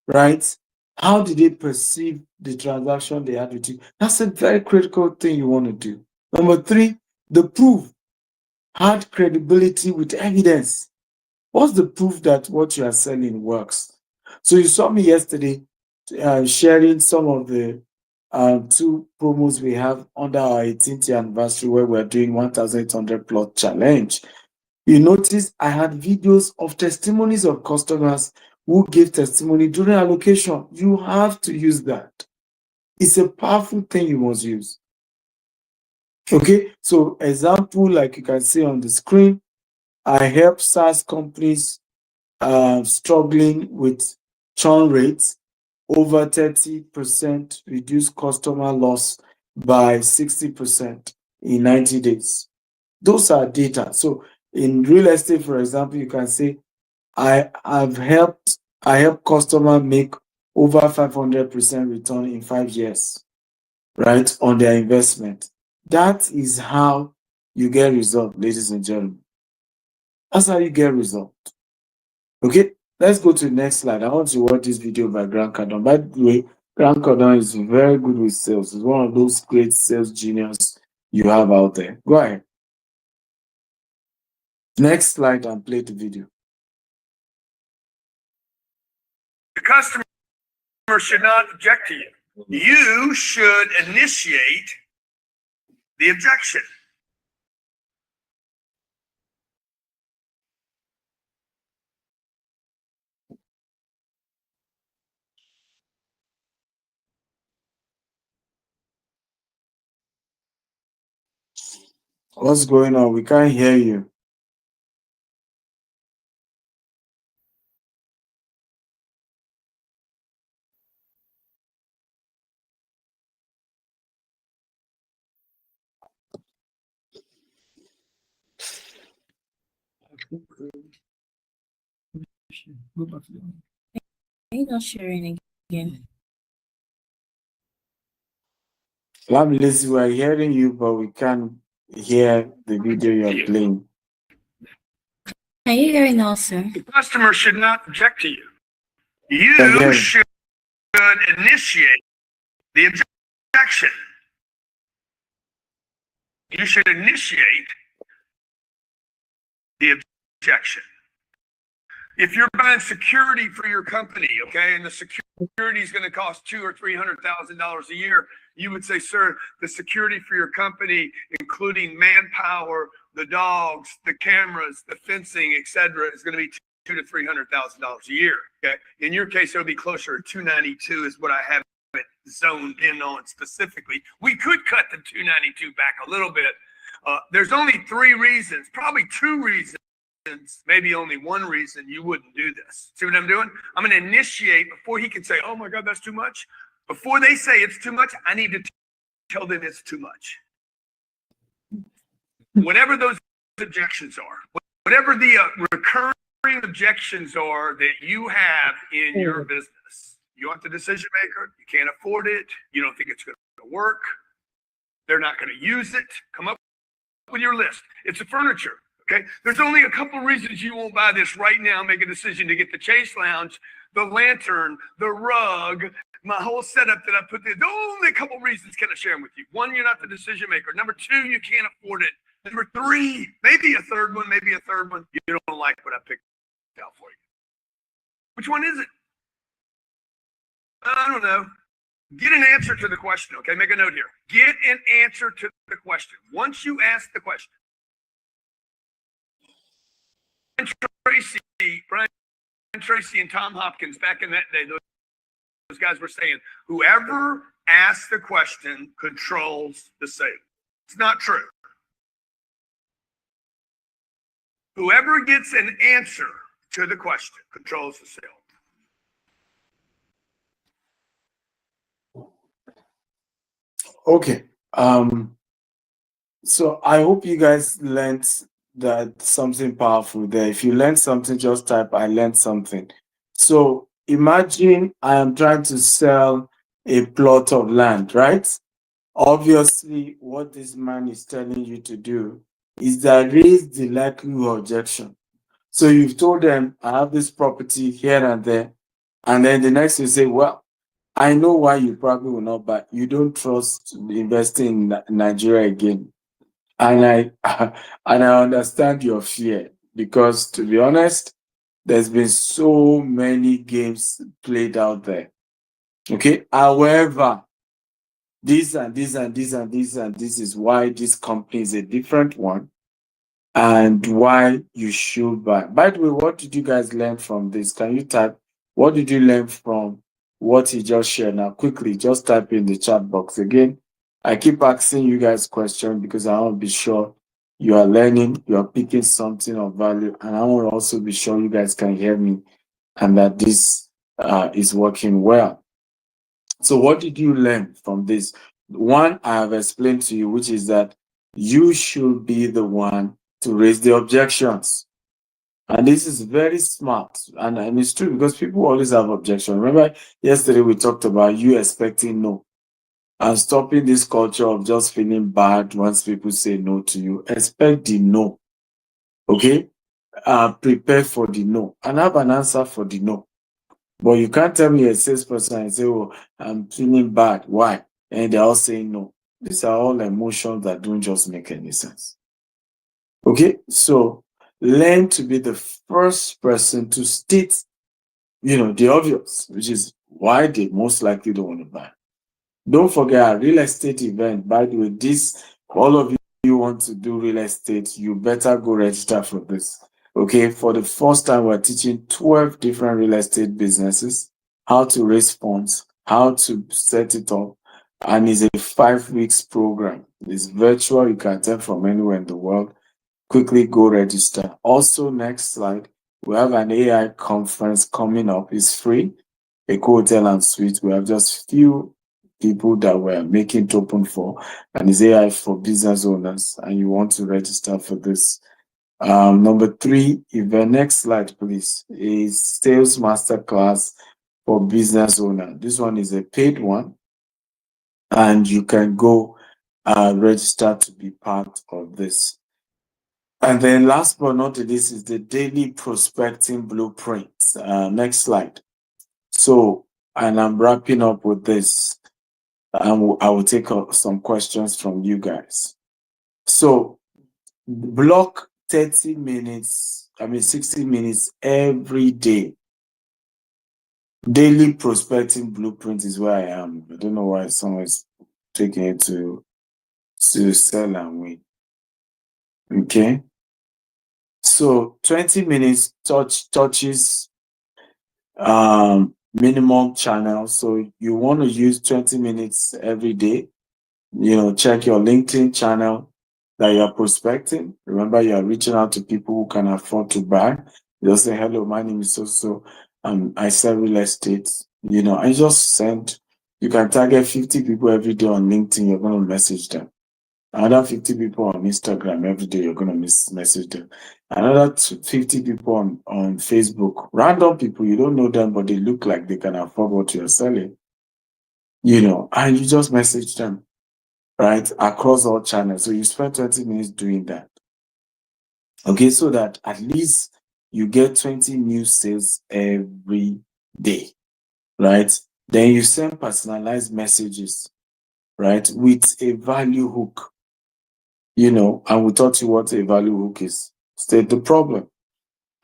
right? How did they perceive the transaction they had with you? That's a very critical thing you want to do. Number 3, the proof. Had credibility with evidence. What's the proof that what you are selling works? So you saw me yesterday sharing some of the 2 promos we have under our 18th anniversary where we're doing 1,800 plot challenge. You notice I had videos of testimonies of customers who gave testimony during allocation. You have to use that. It's a powerful thing you must use. Okay, so example, like you can see on the screen, I help SaaS companies struggling with churn rates over 30%, reduce customer loss by 60% in 90 days. Those are data. So in real estate, for example, you can say, I help customer make over 500% return in 5 years, right, on their investment. That is how you get result, ladies and gentlemen. That's how you get result. Okay, let's go to the next slide. I want to watch this video by Grant Cardone. By the way, Grant Cardone is very good with sales. He's one of those great sales geniuses you have out there. Go ahead. Next slide and play the video. The customer should not object to you. You should initiate the objection. What's going on? We can't hear you. Are you not sharing again? Liz, we are hearing you, but we can't hear the video you're playing. Can you hear it now, sir? The customer should not object to you. You Again. should initiate the objection. You should initiate the objection. If you're buying security for your company, okay, and the security is going to cost $200,000 or $300,000 a year, you would say, sir, the security for your company, including manpower, the dogs, the cameras, the fencing, etc., is going to be $200,000 to $300,000 a year. Okay, in your case, it'll be closer to $292 is what I have it zoned in on specifically. We could cut the $292 back a little bit. There's only 3 reasons, probably 2 reasons. Maybe only 1 reason you wouldn't do this. See what I'm doing? I'm going to initiate before he can say, oh my God, that's too much. Before they say it's too much, I need to tell them it's too much. Whatever those objections are, whatever the recurring objections are that you have in your business, you aren't the decision maker, you can't afford it, you don't think it's going to work, they're not going to use it, come up with your list. It's a furniture. Okay, there's only a couple reasons you won't buy this right now. Make a decision to get the Chase Lounge, the lantern, the rug, my whole setup that I put there. The only couple reasons can I share them with you. 1, you're not the decision maker. Number 2, you can't afford it. Number 3, maybe a third one, you don't like what I picked out for you. Which one is it? I don't know. Get an answer to the question. Okay, make a note here. Get an answer to the question. Once you ask the question. Brian Tracy and Tom Hopkins back in that day, those guys were saying, whoever asks the question controls the sale. It's not true. Whoever gets an answer to the question controls the sale. Okay. So I hope you guys learned that something powerful there. If you learned something, just type I learned something. So imagine I am trying to sell a plot of land, right? Obviously, what this man is telling you to do is that raise the likelihood objection. So you've told them, I have this property here and there. And then the next you say, well, I know why you probably will not buy. You don't trust investing in Nigeria again. And I and I understand your fear because to be honest, there's been so many games played out there. Okay. However, this and this and this and this and this is why this company is a different one and why you should buy. By the way, what did you guys learn from this? Can you type what did you learn from what he just shared? Now, quickly, just type in the chat box again. I keep asking you guys questions because I want to be sure you are learning, you are picking something of value, and I want to also be sure you guys can hear me and that this is working well. So what did you learn from this? One, I have explained to you, which is that you should be the one to raise the objections. And this is very smart. And it's true because people always have objections. Remember, yesterday we talked about you expecting no and stopping this culture of just feeling bad once people say no to you. Expect the no. Okay? Prepare for the no and have an answer for the no. But you can't tell me a salesperson and say, oh, I'm feeling bad. Why? And they're all saying no. These are all emotions that don't just make any sense. Okay, so learn to be the first person to state, the obvious, which is why they most likely don't want to buy. Don't forget a real estate event. By the way, all of you want to do real estate, you better go register for this. Okay, for the first time, we're teaching 12 different real estate businesses, how to raise funds, how to set it up, and it's a 5 weeks program. It's virtual, you can attend from anywhere in the world. Quickly go register. Also, next slide, we have an AI conference coming up. It's free, a hotel and suite. We have just few people that we're making it open for, and it's AI for business owners, and you want to register for this. Number 3, event, next slide, please, is sales masterclass for business owner. This one is a paid one, and you can go register to be part of this. And then last but not least is the daily prospecting blueprint. Next slide. So, and I'm wrapping up with this. I will take some questions from you guys. So, block 30 minutes, 60 minutes every day. Daily prospecting blueprint is where I am. I don't know why someone is taking it to sell and win. Okay. So 20 minutes touches minimum channel. So you want to use 20 minutes every day. Check your LinkedIn channel that you're prospecting. Remember, you're reaching out to people who can afford to buy. You'll say, hello, my name is so. I sell real estate. I just send, you can target 50 people every day on LinkedIn. You're going to message them. Another 50 people on Instagram every day, you're going to message them. Another 50 people on Facebook. Random people, you don't know them, but they look like they can afford what you're selling. And you just message them, right? Across all channels. So you spend 20 minutes doing that. Okay, so that at least you get 20 new sales every day, right? Then you send personalized messages, right? With a value hook. And we taught you what a value hook is. State the problem.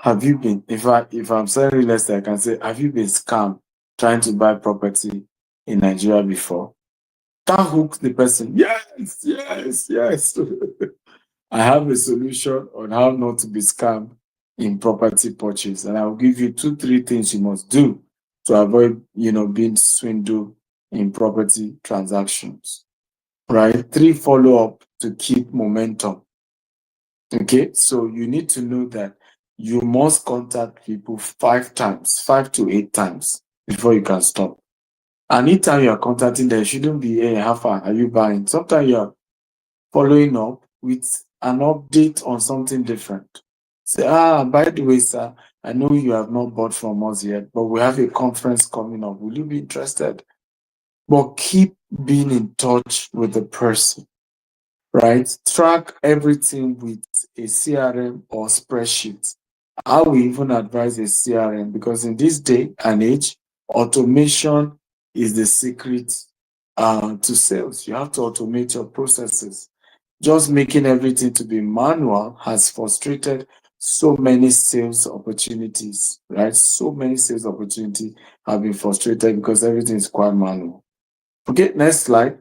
Have you been, if I'm selling real estate, I can say, have you been scammed trying to buy property in Nigeria before? That hooks the person. Yes. I have a solution on how not to be scammed in property purchase. And I'll give you 2-3 things you must do to avoid, being swindled in property transactions. Right? 3 follow-up to keep momentum. Okay, so you need to know that you must contact people 5 times, 5 to 8 times before you can stop. And each time you are contacting them, shouldn't be, hey, how far are you buying? Sometimes you are following up with an update on something different. Say, by the way, sir, I know you have not bought from us yet, but we have a conference coming up. Will you be interested? But keep being in touch with the person, right? Track everything with a CRM or spreadsheet. I will even advise a CRM because in this day and age, automation is the secret to sales. You have to automate your processes. Just making everything to be manual has frustrated so many sales opportunities, right? So many sales opportunities have been frustrated because everything is quite manual. Okay, next slide.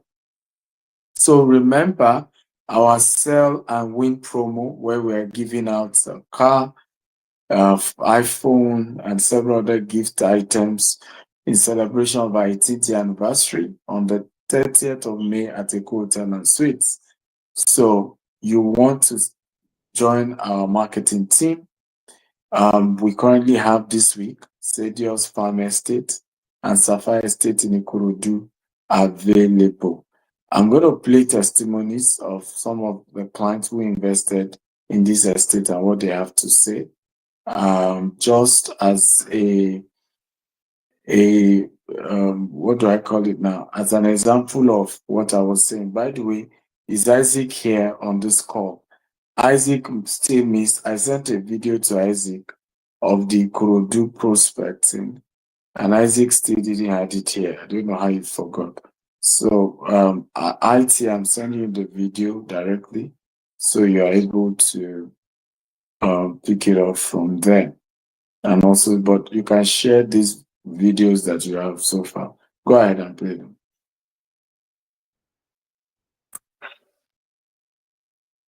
So remember our sell and win promo where we're giving out a car, iPhone, and several other gift items in celebration of our 18th anniversary on the 30th of May at Eco Hotel and Suites. So you want to join our marketing team. We currently have this week Sedios Farm Estate and Sapphire Estate in Ikorodu available. I'm going to play testimonies of some of the clients who invested in this estate and what they have to say. Just as what do I call it now? As an example of what I was saying. By the way, is Isaac here on this call? Isaac still missed. I sent a video to Isaac of the Ikorodu prospecting, and Isaac still didn't have it here. I don't know how you forgot. So IT, I'm sending you the video directly, so you are able to pick it up from there. And also, but you can share these videos that you have so far. Go ahead and play them.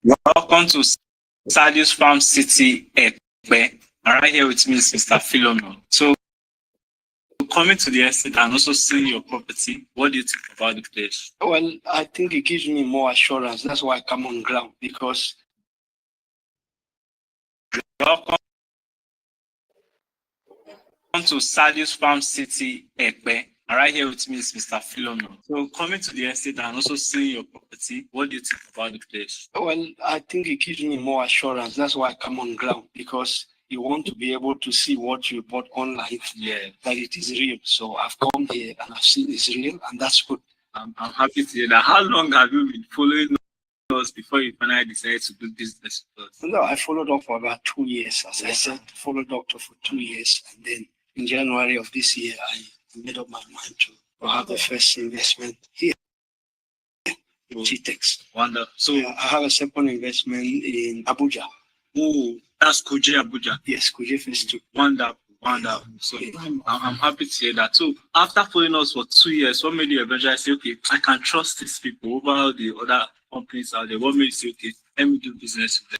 Welcome to Sadius Farm City, Ekpe. And right here with me is Mr. Philomel. So, coming to the estate and also seeing your property, what do you think about the place? Well, I think it gives me more assurance. That's why I come on ground, because Welcome to Sadius Farm City, Ekpe. And right here with me is Mr. Philomel. So, coming to the estate and also seeing your property, what do you think about the place? well, I think it gives me more assurance. That's why I come on ground, because you want to be able to see what you bought online, that it is real. So I've come here and I've seen it's real, and that's good. I'm happy to hear that. How long have you been following us before you finally decided to do business with us? No, I followed up for about 2 years. As I said, followed up for 2 years, and then in January of this year, I made up my mind to have the first investment here. GTEX. Wonderful. So I have a second investment in Abuja. Oh, that's Kuje Abuja. Yes, Kuje Phase 2. Wonderful. So I'm happy to hear that. So after following us for 2 years, what made you eventually say, okay, I can trust these people over the other companies out there? What made you say, okay, let me do business with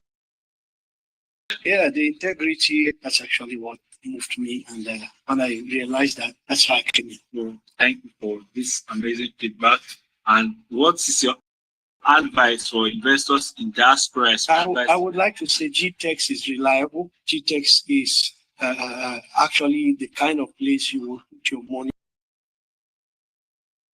them? Yeah, the integrity, that's actually what moved me. And when I realized that, that's how I came in. So thank you for this amazing feedback. And what is your advice for investors in diaspora? I would like to say GTEX is reliable. GTEX is actually the kind of place you will put your money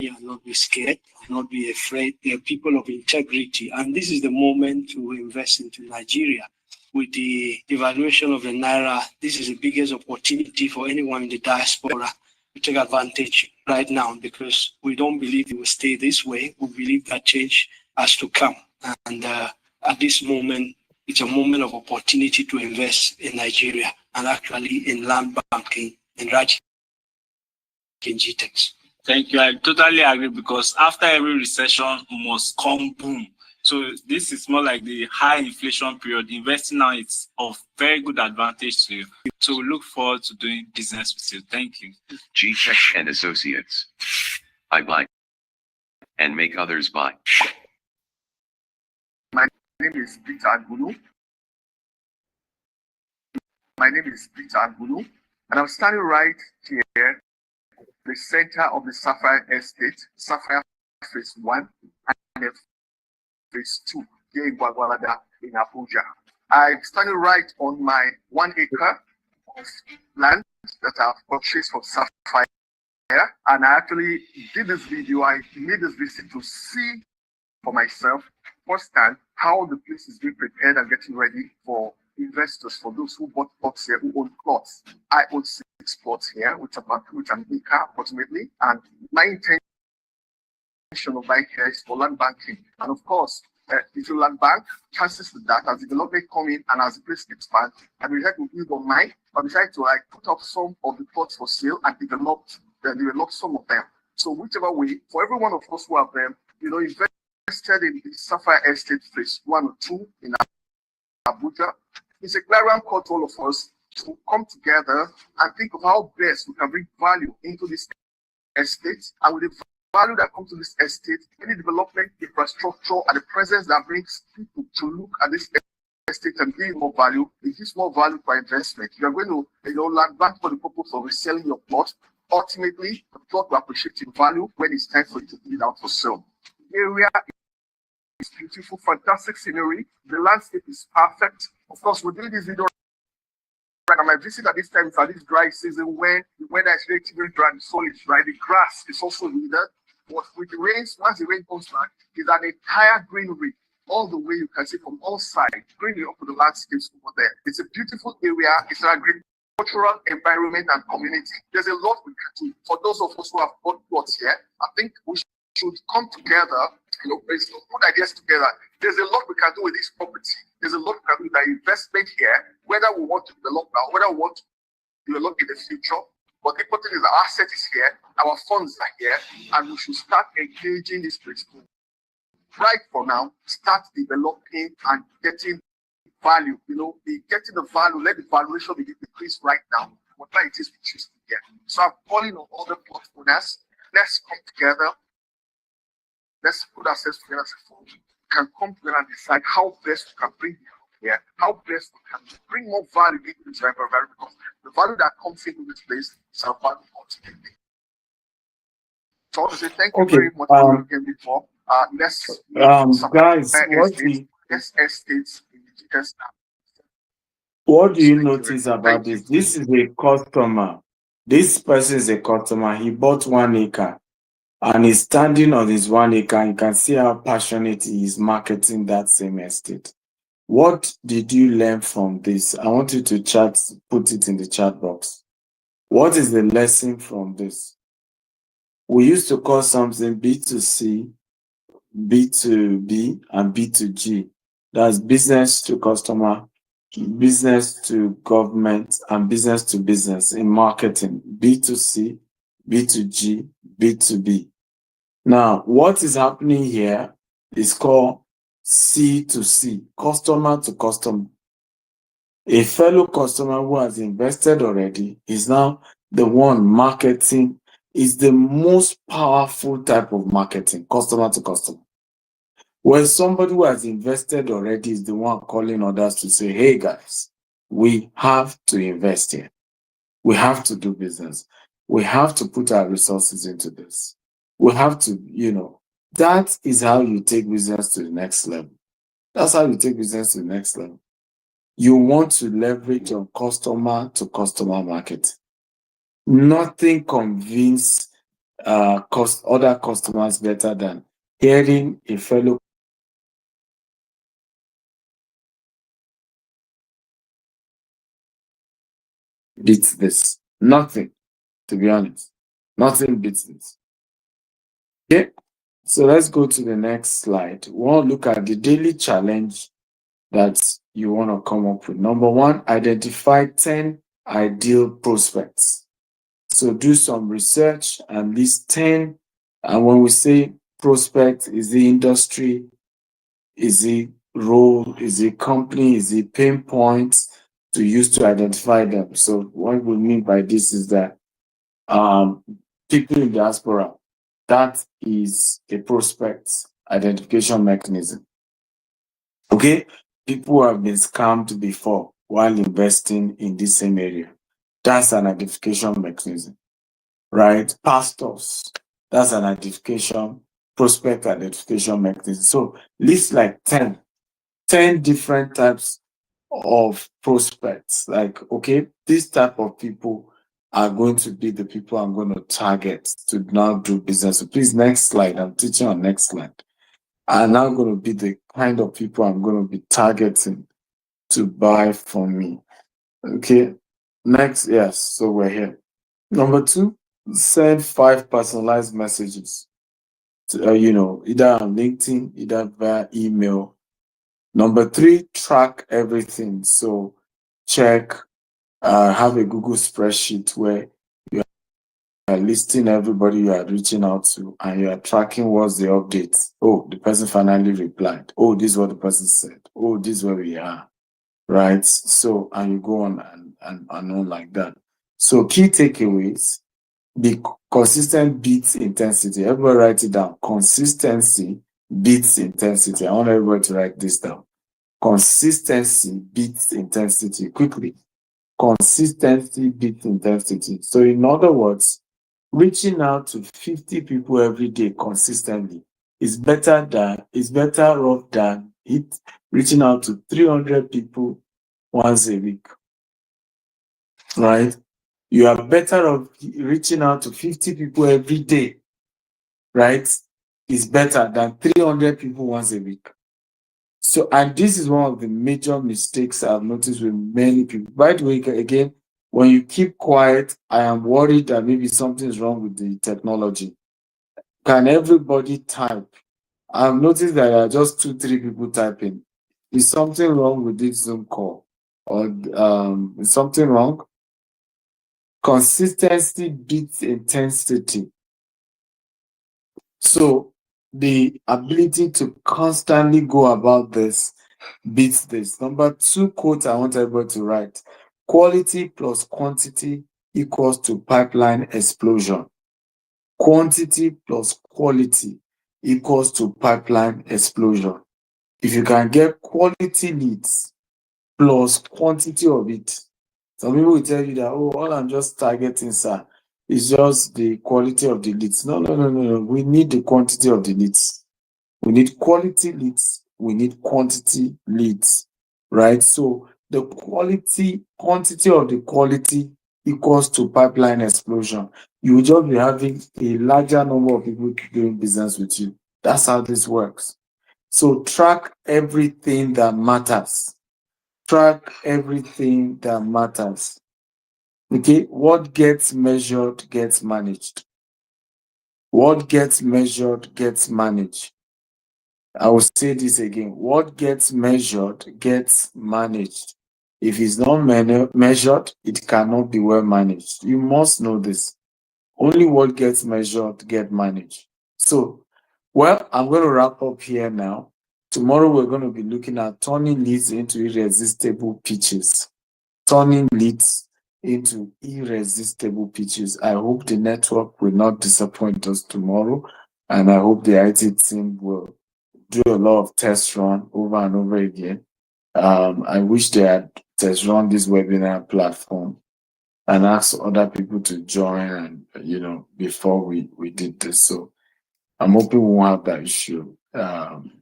and not be scared, not be afraid. They are people of integrity. And this is the moment to invest into Nigeria. With the devaluation of the Naira, this is the biggest opportunity for anyone in the diaspora to take advantage right now, because we don't believe it will stay this way. We believe that change has to come. And at this moment, it's a moment of opportunity to invest in Nigeria and actually in land banking and right in GTEX. Thank you. I totally agree, because after every recession must come boom. So this is more like the high inflation period. Investing now is of very good advantage to you. So we look forward to doing business with you. Thank you. GTEX and Associates. I buy and make others buy. My name is Peter Agulu. And I'm standing right here, the center of the Sapphire Estate, Sapphire Phase 1 and Phase 2 here in Gwagwalada in Abuja. I'm standing right on my 1 acre of land that I've purchased from Sapphire. And I actually did this video. I made this visit to see for myself firsthand how the place is being prepared and getting ready for investors, for those who bought plots here, who own plots. I own 6 plots here, which about an acre approximately. And my intention of buying here is for land banking. And of course, if you land bank, chances to that as development come in and as the place expands, I will help to build on mine, but decide to like put up some of the plots for sale and develop some of them. So whichever way, for every one of us who have them, invested in the Sapphire Estate phase 1 or 2 in Abuja, it's a clarion call to all of us to come together and think of how best we can bring value into this estate, and with the value that comes to this estate, any development, infrastructure, and the presence that brings people to look at this estate and give more value, it gives more value for investment. You are going to land bank for the purpose of reselling your plot. Ultimately, the plot will appreciate in value when it's time for you to put it out for sale. The area is beautiful, fantastic scenery. The landscape is perfect. Of course, we're doing this video right now. My visit at this time is at this dry season when the weather is relatively dry and solid, right? The grass is also withered. But with the rains, once the rain comes back, is an entire greenery all the way you can see from all sides, greenery up to the landscapes over there. It's a beautiful area. It's an agricultural environment and community. There's a lot we can do. For those of us who have bought plots here, I think we should come together, put ideas together. There's a lot we can do with this property. There's a lot we can do with the investment here, whether we want to develop now, whether we want to develop in the future. But the important thing is our asset is here, our funds are here, and we should start engaging this place. Right for now, start developing and getting value. Getting the value, let the valuation be decreased right now. Whatever it is we choose to get. So I'm calling on all the plot owners. Let's come together. Let's put ourselves together as a we can come together and decide how best we can bring here, how best we can bring more value into this environment, because the value that comes into this place is our value ultimately. So I want to say thank you very much for looking before. Let's guys, estates in the GS now. What do you notice about this? This is a customer. This person is a customer. He bought 1 acre and he's standing on his 1 acre. You can see how passionate he is marketing that same estate. What did you learn from this? I want you to put it in the chat box. What is the lesson from this? We used to call something B2C, B2B, and B2G. That's business to customer, business to government, and business to business in marketing. B2C, B2G, B2B. Now, what is happening here is called C2C, customer to customer. A fellow customer who has invested already is now the one marketing. Is the most powerful type of marketing, customer to customer. When somebody who has invested already is the one calling others to say, hey guys, we have to invest here. We have to do business. We have to put our resources into this. We have to, that is how you take business to the next level. That's how you take business to the next level. You want to leverage on customer to customer marketing. Nothing convinces other customers better than hearing a fellow beats this. Nothing, to be honest. Nothing beats this. Okay, so let's go to the next slide. We want to look at the daily challenge that you want to come up with. Number 1, identify 10 ideal prospects. So do some research and list 10. And when we say prospect, is the industry, is it role, is it company, is it pain points to use to identify them? So what we mean by this is that people in diaspora, that is a prospect identification mechanism. Okay, people who have been scammed before while investing in this same area. That's an identification mechanism, right? Pastors, that's an identification, prospect identification mechanism. So list like 10 different types of prospects. Like, okay, this type of people are going to be the people I'm going to target to now do business. So please, next slide. I'm teaching on next slide. Are now going to be the kind of people I'm going to be targeting to buy from me. Okay. Next, yes. So we're here. Number 2, send 5 personalized messages to, either on LinkedIn, either via email. Number 3, track everything. So check, have a Google spreadsheet where you are listing everybody you are reaching out to and you are tracking what's the updates. Oh, the person finally replied. Oh, this is what the person said. Oh, this is where we are. Right? So, and you go on and on like that. So key takeaways, the consistent beats intensity. Everybody write it down. Consistency beats intensity. I want everybody to write this down. Consistency beats intensity. Quickly. Consistency beats intensity. So in other words, reaching out to 50 people every day consistently is better off than reaching out to 300 people once a week. Right? You are better off reaching out to 50 people every day, right? Is better than 300 people once a week. So, and this is one of the major mistakes I've noticed with many people. By the way, again, when you keep quiet, I am worried that maybe something's wrong with the technology. Can everybody type? I've noticed that there are just 2-3 people typing. Is something wrong with this Zoom call? Or is something wrong? Consistency beats intensity. So the ability to constantly go about this beats this. Number 2 quote I want everybody to write. Quality plus quantity equals to pipeline explosion. Quantity plus quality equals to pipeline explosion. If you can get quality leads plus quantity of it, some people will tell you that, oh, all I'm just targeting, sir, is just the quality of the leads. No. We need the quantity of the leads. We need quality leads. We need quantity leads, right? So the quantity of the quality equals to pipeline explosion. You will just be having a larger number of people doing business with you. That's how this works. So track everything that matters. Track everything that matters. Okay, what gets measured gets managed. What gets measured gets managed. I will say this again. What gets measured gets managed. If it's not measured, it cannot be well managed. You must know this. Only what gets measured gets managed. So, well, I'm going to wrap up here now. Tomorrow, we're going to be looking at turning leads into irresistible pitches. Turning leads into irresistible pitches. I hope the network will not disappoint us tomorrow, and I hope the IT team will do a lot of test run over and over again. I wish they had test run this webinar platform and ask other people to join, and before we did this. So I'm hoping we won't have that issue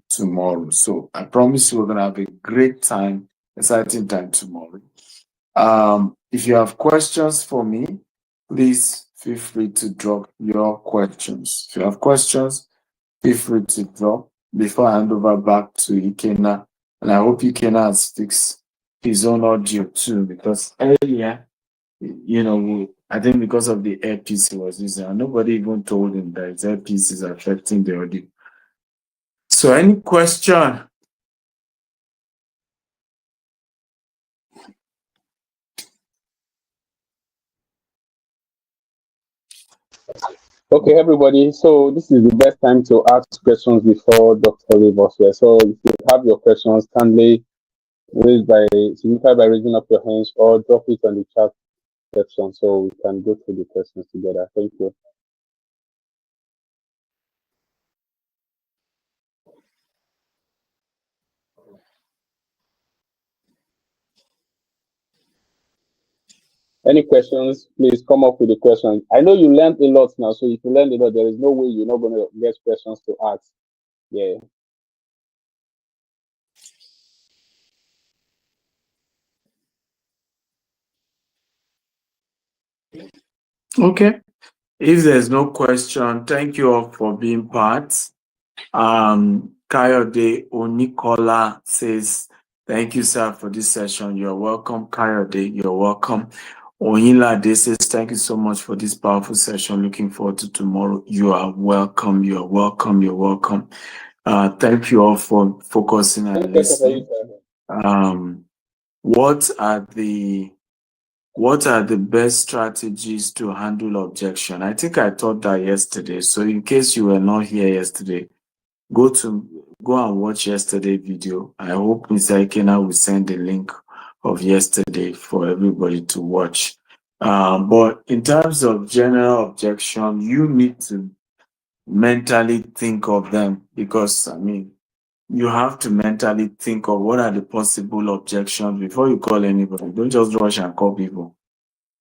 tomorrow. So I promise you we're gonna have a great time, exciting time tomorrow. If you have questions for me, please feel free to drop your questions. If you have questions, feel free to drop before I hand over back to Ikena. And I hope Ikena has fixed his own audio too, because earlier, I think because of the earpiece he was using, and nobody even told him that his earpiece is affecting the audio. So any question? Okay, everybody. So this is the best time to ask questions before Dr. leaves us here. So if you have your questions, kindly signify by raising up your hands or drop it on the chat section so we can go through the questions together. Thank you. Any questions? Please come up with the questions. I know you learned a lot now, so if you learned a lot, there is no way you're not going to get questions to ask. Yeah. Okay. If there's no question, thank you all for being part. Kayode Onikola says, thank you, sir, for this session. You're welcome. Kayode, you're welcome. Oyinlade says, thank you so much for this powerful session. Looking forward to tomorrow. You are welcome. You're welcome. You're welcome. Thank you all for focusing and listening. What are the best strategies to handle objection? I think I taught that yesterday. So in case you were not here yesterday, go and watch yesterday's video. I hope Mr. Ikena will send the link of yesterday for everybody to watch. But in terms of general objection, you need to mentally think of them, because you have to mentally think of what are the possible objections before you call anybody. Don't just rush and call people.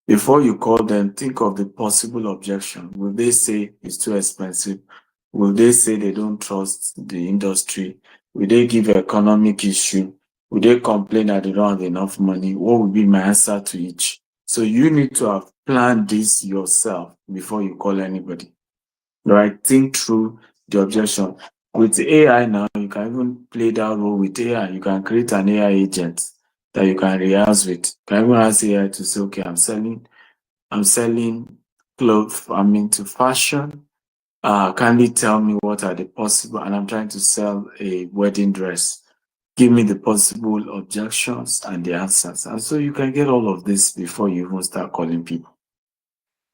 Before you call them, think of the possible objection. Will they say it's too expensive? Will they say they don't trust the industry? Will they give economic issue? Will they complain that they don't have enough money? What would be my answer to each? So you need to have planned this yourself before you call anybody. Right? Think through the objection. With AI now, you can even play that role with AI. You can create an AI agent that you can rehearse with. You can even ask AI to say, okay, I'm selling clothes, I'm into fashion. Kindly tell me what are the possible, and I'm trying to sell a wedding dress. Give me the possible objections and the answers. And so you can get all of this before you even start calling people.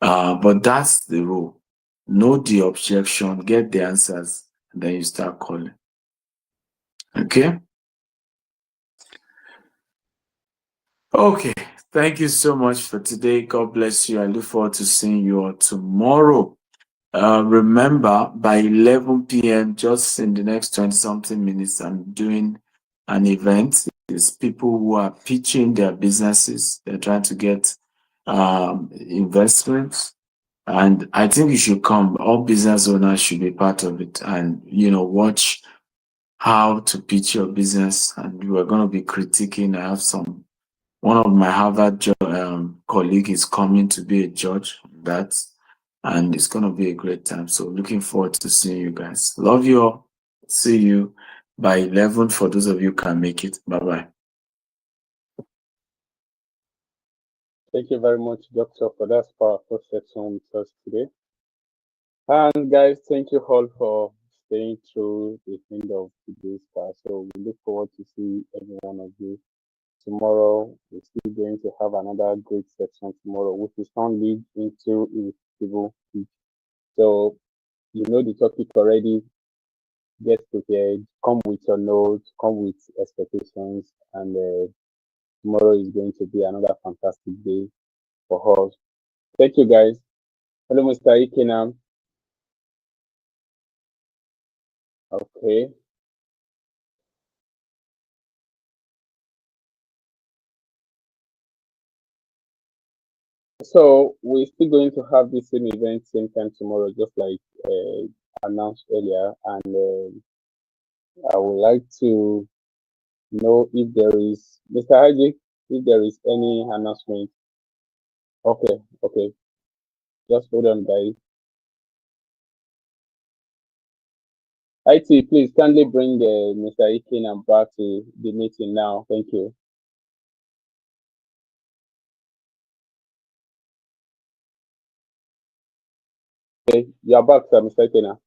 But that's the rule. Know the objection, get the answers, and then you start calling. Okay? Okay. Thank you so much for today. God bless you. I look forward to seeing you all tomorrow. Remember, by 11 p.m., just in the next 20-something minutes, I'm doing an event. It's people who are pitching their businesses. They're trying to get investments. And I think you should come. All business owners should be part of it and, watch how to pitch your business. And we're going to be critiquing. I have one of my Harvard colleague is coming to be a judge on that. And it's going to be a great time. So looking forward to seeing you guys. Love you all. See you by 11 for those of you who can make it. Bye-bye. Thank you very much, Doctor, for that powerful session with us today. And guys, thank you all for staying through the end of today's class. So we look forward to see every one of you tomorrow. We're still going to have another great section tomorrow, which is on lead into irresistible speech. So you know the topic already. Get prepared. Come with your notes. Come with expectations, and tomorrow is going to be another fantastic day for us. Thank you, guys. Hello, Mr. Ikenam. Okay. So we're still going to have the same event, same time tomorrow, just like announced earlier. And I would like to know if there is, Mr. Haji, if there is any announcement. Okay, okay. Just hold on, guys. IT, please kindly bring Mr. Ikenam back to the meeting now. Thank you. Okay, you're back, sir, Mr. Ikenam.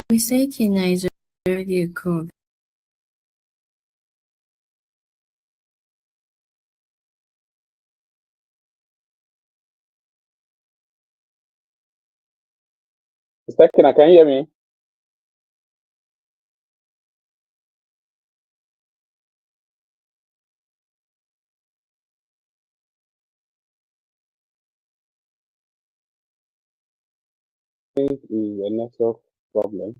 Mr. Ikena is already a call. Mr. Ikenam, can you hear me? I think is a network problem.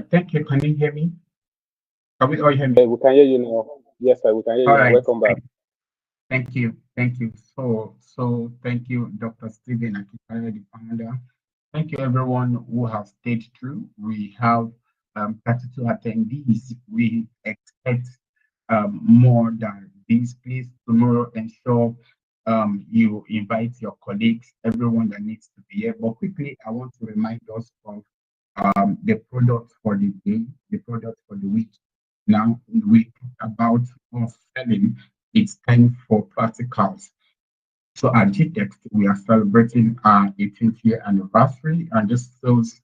Thank you. Can you hear me? Can we all hear me? We can hear you now. Yes, sir, we can hear you All now. right. Welcome back. Thank you. Thank you. So thank you, Dr. Stephen Akintayo, the founder. Thank you, everyone who has stayed through. We have 32 attendees. We expect more than this. Please, tomorrow, ensure you invite your colleagues, everyone that needs to be here. But quickly, I want to remind us of the product for the day, the product for the week. Now, we talk about selling. It's time for practicals. So at GTEX, we are celebrating our 18th year anniversary, and this sales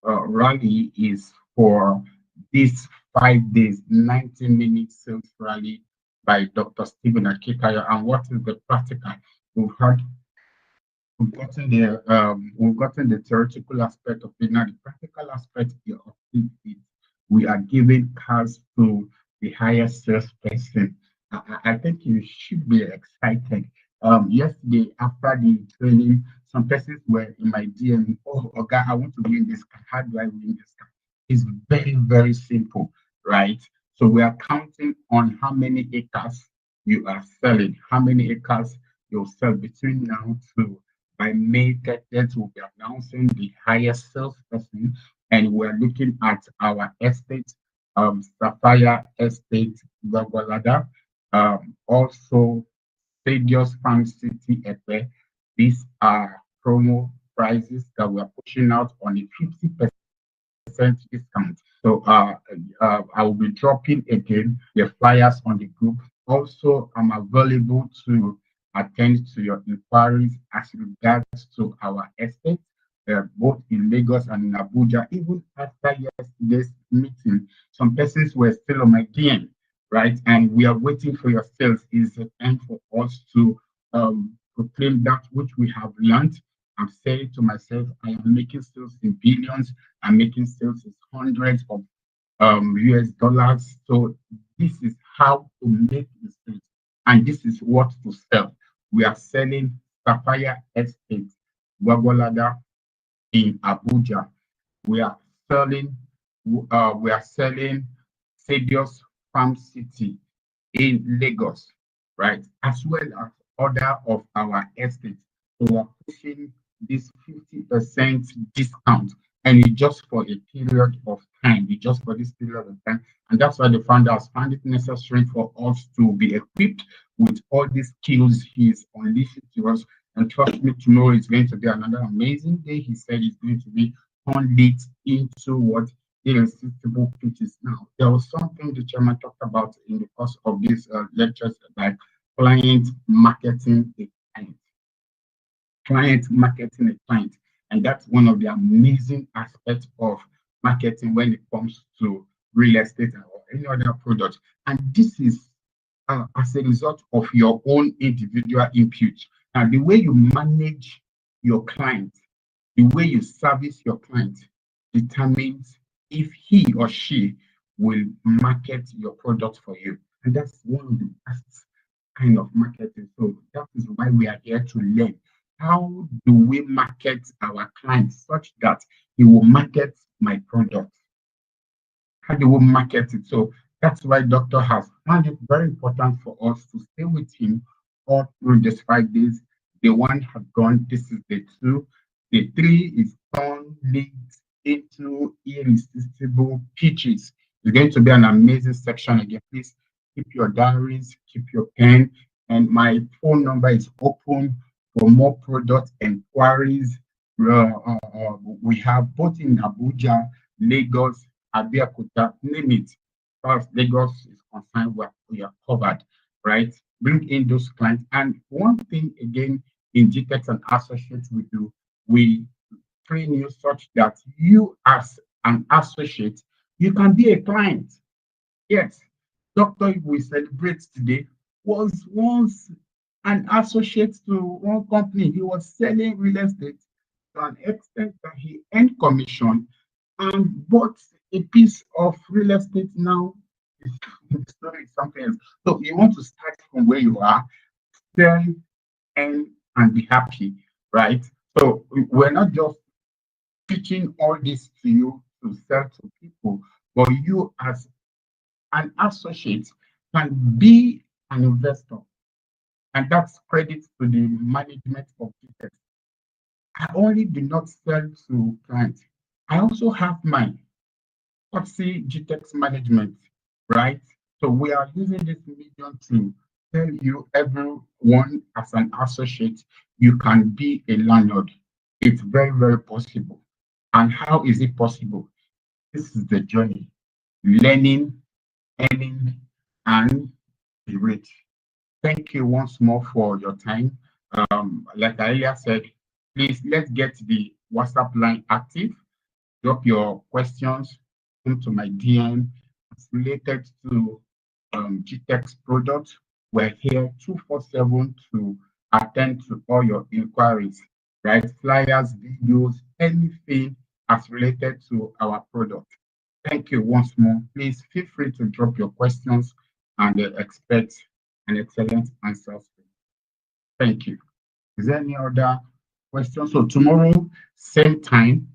rally is for this 5 days, 90-minute sales rally by Dr. Stephen Akitayo. And what is the practical? We've gotten the theoretical aspect of it. Now the practical aspect of it is we are giving cars to the highest salesperson. I think you should be excited. Yesterday after the training, some persons were in my DM. Oh, okay, I want to win this car. How do I win this car? It's very, very simple, right? So we are counting on how many acres you are selling, how many acres you'll sell between now to by May 30th. We'll be announcing the highest salesperson, and we're looking at our estate, Sapphire Estate, Gwagwalada, also Stadios Farm City, Epe. These are promo prices that we're pushing out on a 50% discount. So I will be dropping again the flyers on the group. Also, I'm available to attend to your inquiries as regards to our estate, both in Lagos and in Abuja. Even after yesterday's meeting, some persons were still on my DM, right? And we are waiting for your sales. It's a time for us to proclaim that which we have learned. I'm saying to myself, I am making sales in billions. I'm making sales in hundreds of US dollars. So this is how to make the sales, and this is what to sell. We are selling Sapphire Estate, Gwagwalada in Abuja. We are selling Stadios Farm City in Lagos, right? As well as other of our estates. So we are pushing this 50% discount, and it's just for a period of time. It's just for this period of time. And that's why the founders found it necessary for us to be equipped with all these skills he's unleashing to us. And trust me, tomorrow is going to be another amazing day. He said it's going to be unlit into what irresistible pitches. Now, there was something the chairman talked about in the course of these lectures about client marketing a client. Client marketing a client. And that's one of the amazing aspects of marketing when it comes to real estate or any other product. And this is as a result of your own individual input. Now, the way you manage your client, the way you service your client determines if he or she will market your product for you. And that's one of the best kind of marketing. So that is why we are here to learn. How do we market our clients such that he will market my product? How do we market it? So that's why Doctor has found it very important for us to stay with him all through these 5 days. The one has gone, this is the 2. The 3 is turned leads into irresistible pitches. It's going to be an amazing section again. Please keep your diaries, keep your pen, and my phone number is open for more product inquiries. We have both in Abuja, Lagos, Abeokuta, name it. As far as Lagos is concerned, we are covered, right? Bring in those clients. And one thing again, in GTEX and Associates we do, we train you such that you as an associate, you can be a client. Yes, Doctor we celebrate today was once an associate to one company. He was selling real estate to an extent that he earned commission and bought a piece of real estate. Now the story is something else. So you want to start from where you are, sell and be happy, right? So we're not just teaching all this to you to sell to people, but you as an associate can be an investor. And that's credit to the management of GTEx. I only do not sell to clients. I also have my Oxy GTEx management, right? So we are using this medium to tell you, everyone as an associate, you can be a landlord. It's very, very possible. And how is it possible? This is the journey: learning, earning, and be rich. Thank you once more for your time. Like I earlier said, please let's get the WhatsApp line active. Drop your questions into my DM. It's related to GTEx product. We're here 247 to attend to all your inquiries, right? Flyers, videos, anything as related to our product. Thank you once more. Please feel free to drop your questions and expect an excellent answer. Thank you. Is there any other questions? So tomorrow, same time,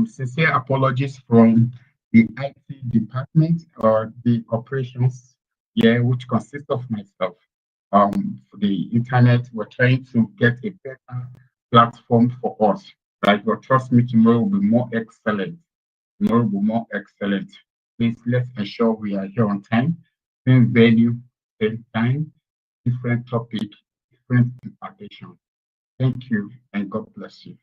sincere apologies from the IT department or the operations, which consists of myself. For the internet, we're trying to get a better platform for us, right? But trust me, tomorrow will be more excellent. Tomorrow will be more excellent. Please, let's ensure we are here on time, same venue, same time, different topic, different impartation. Thank you, and God bless you.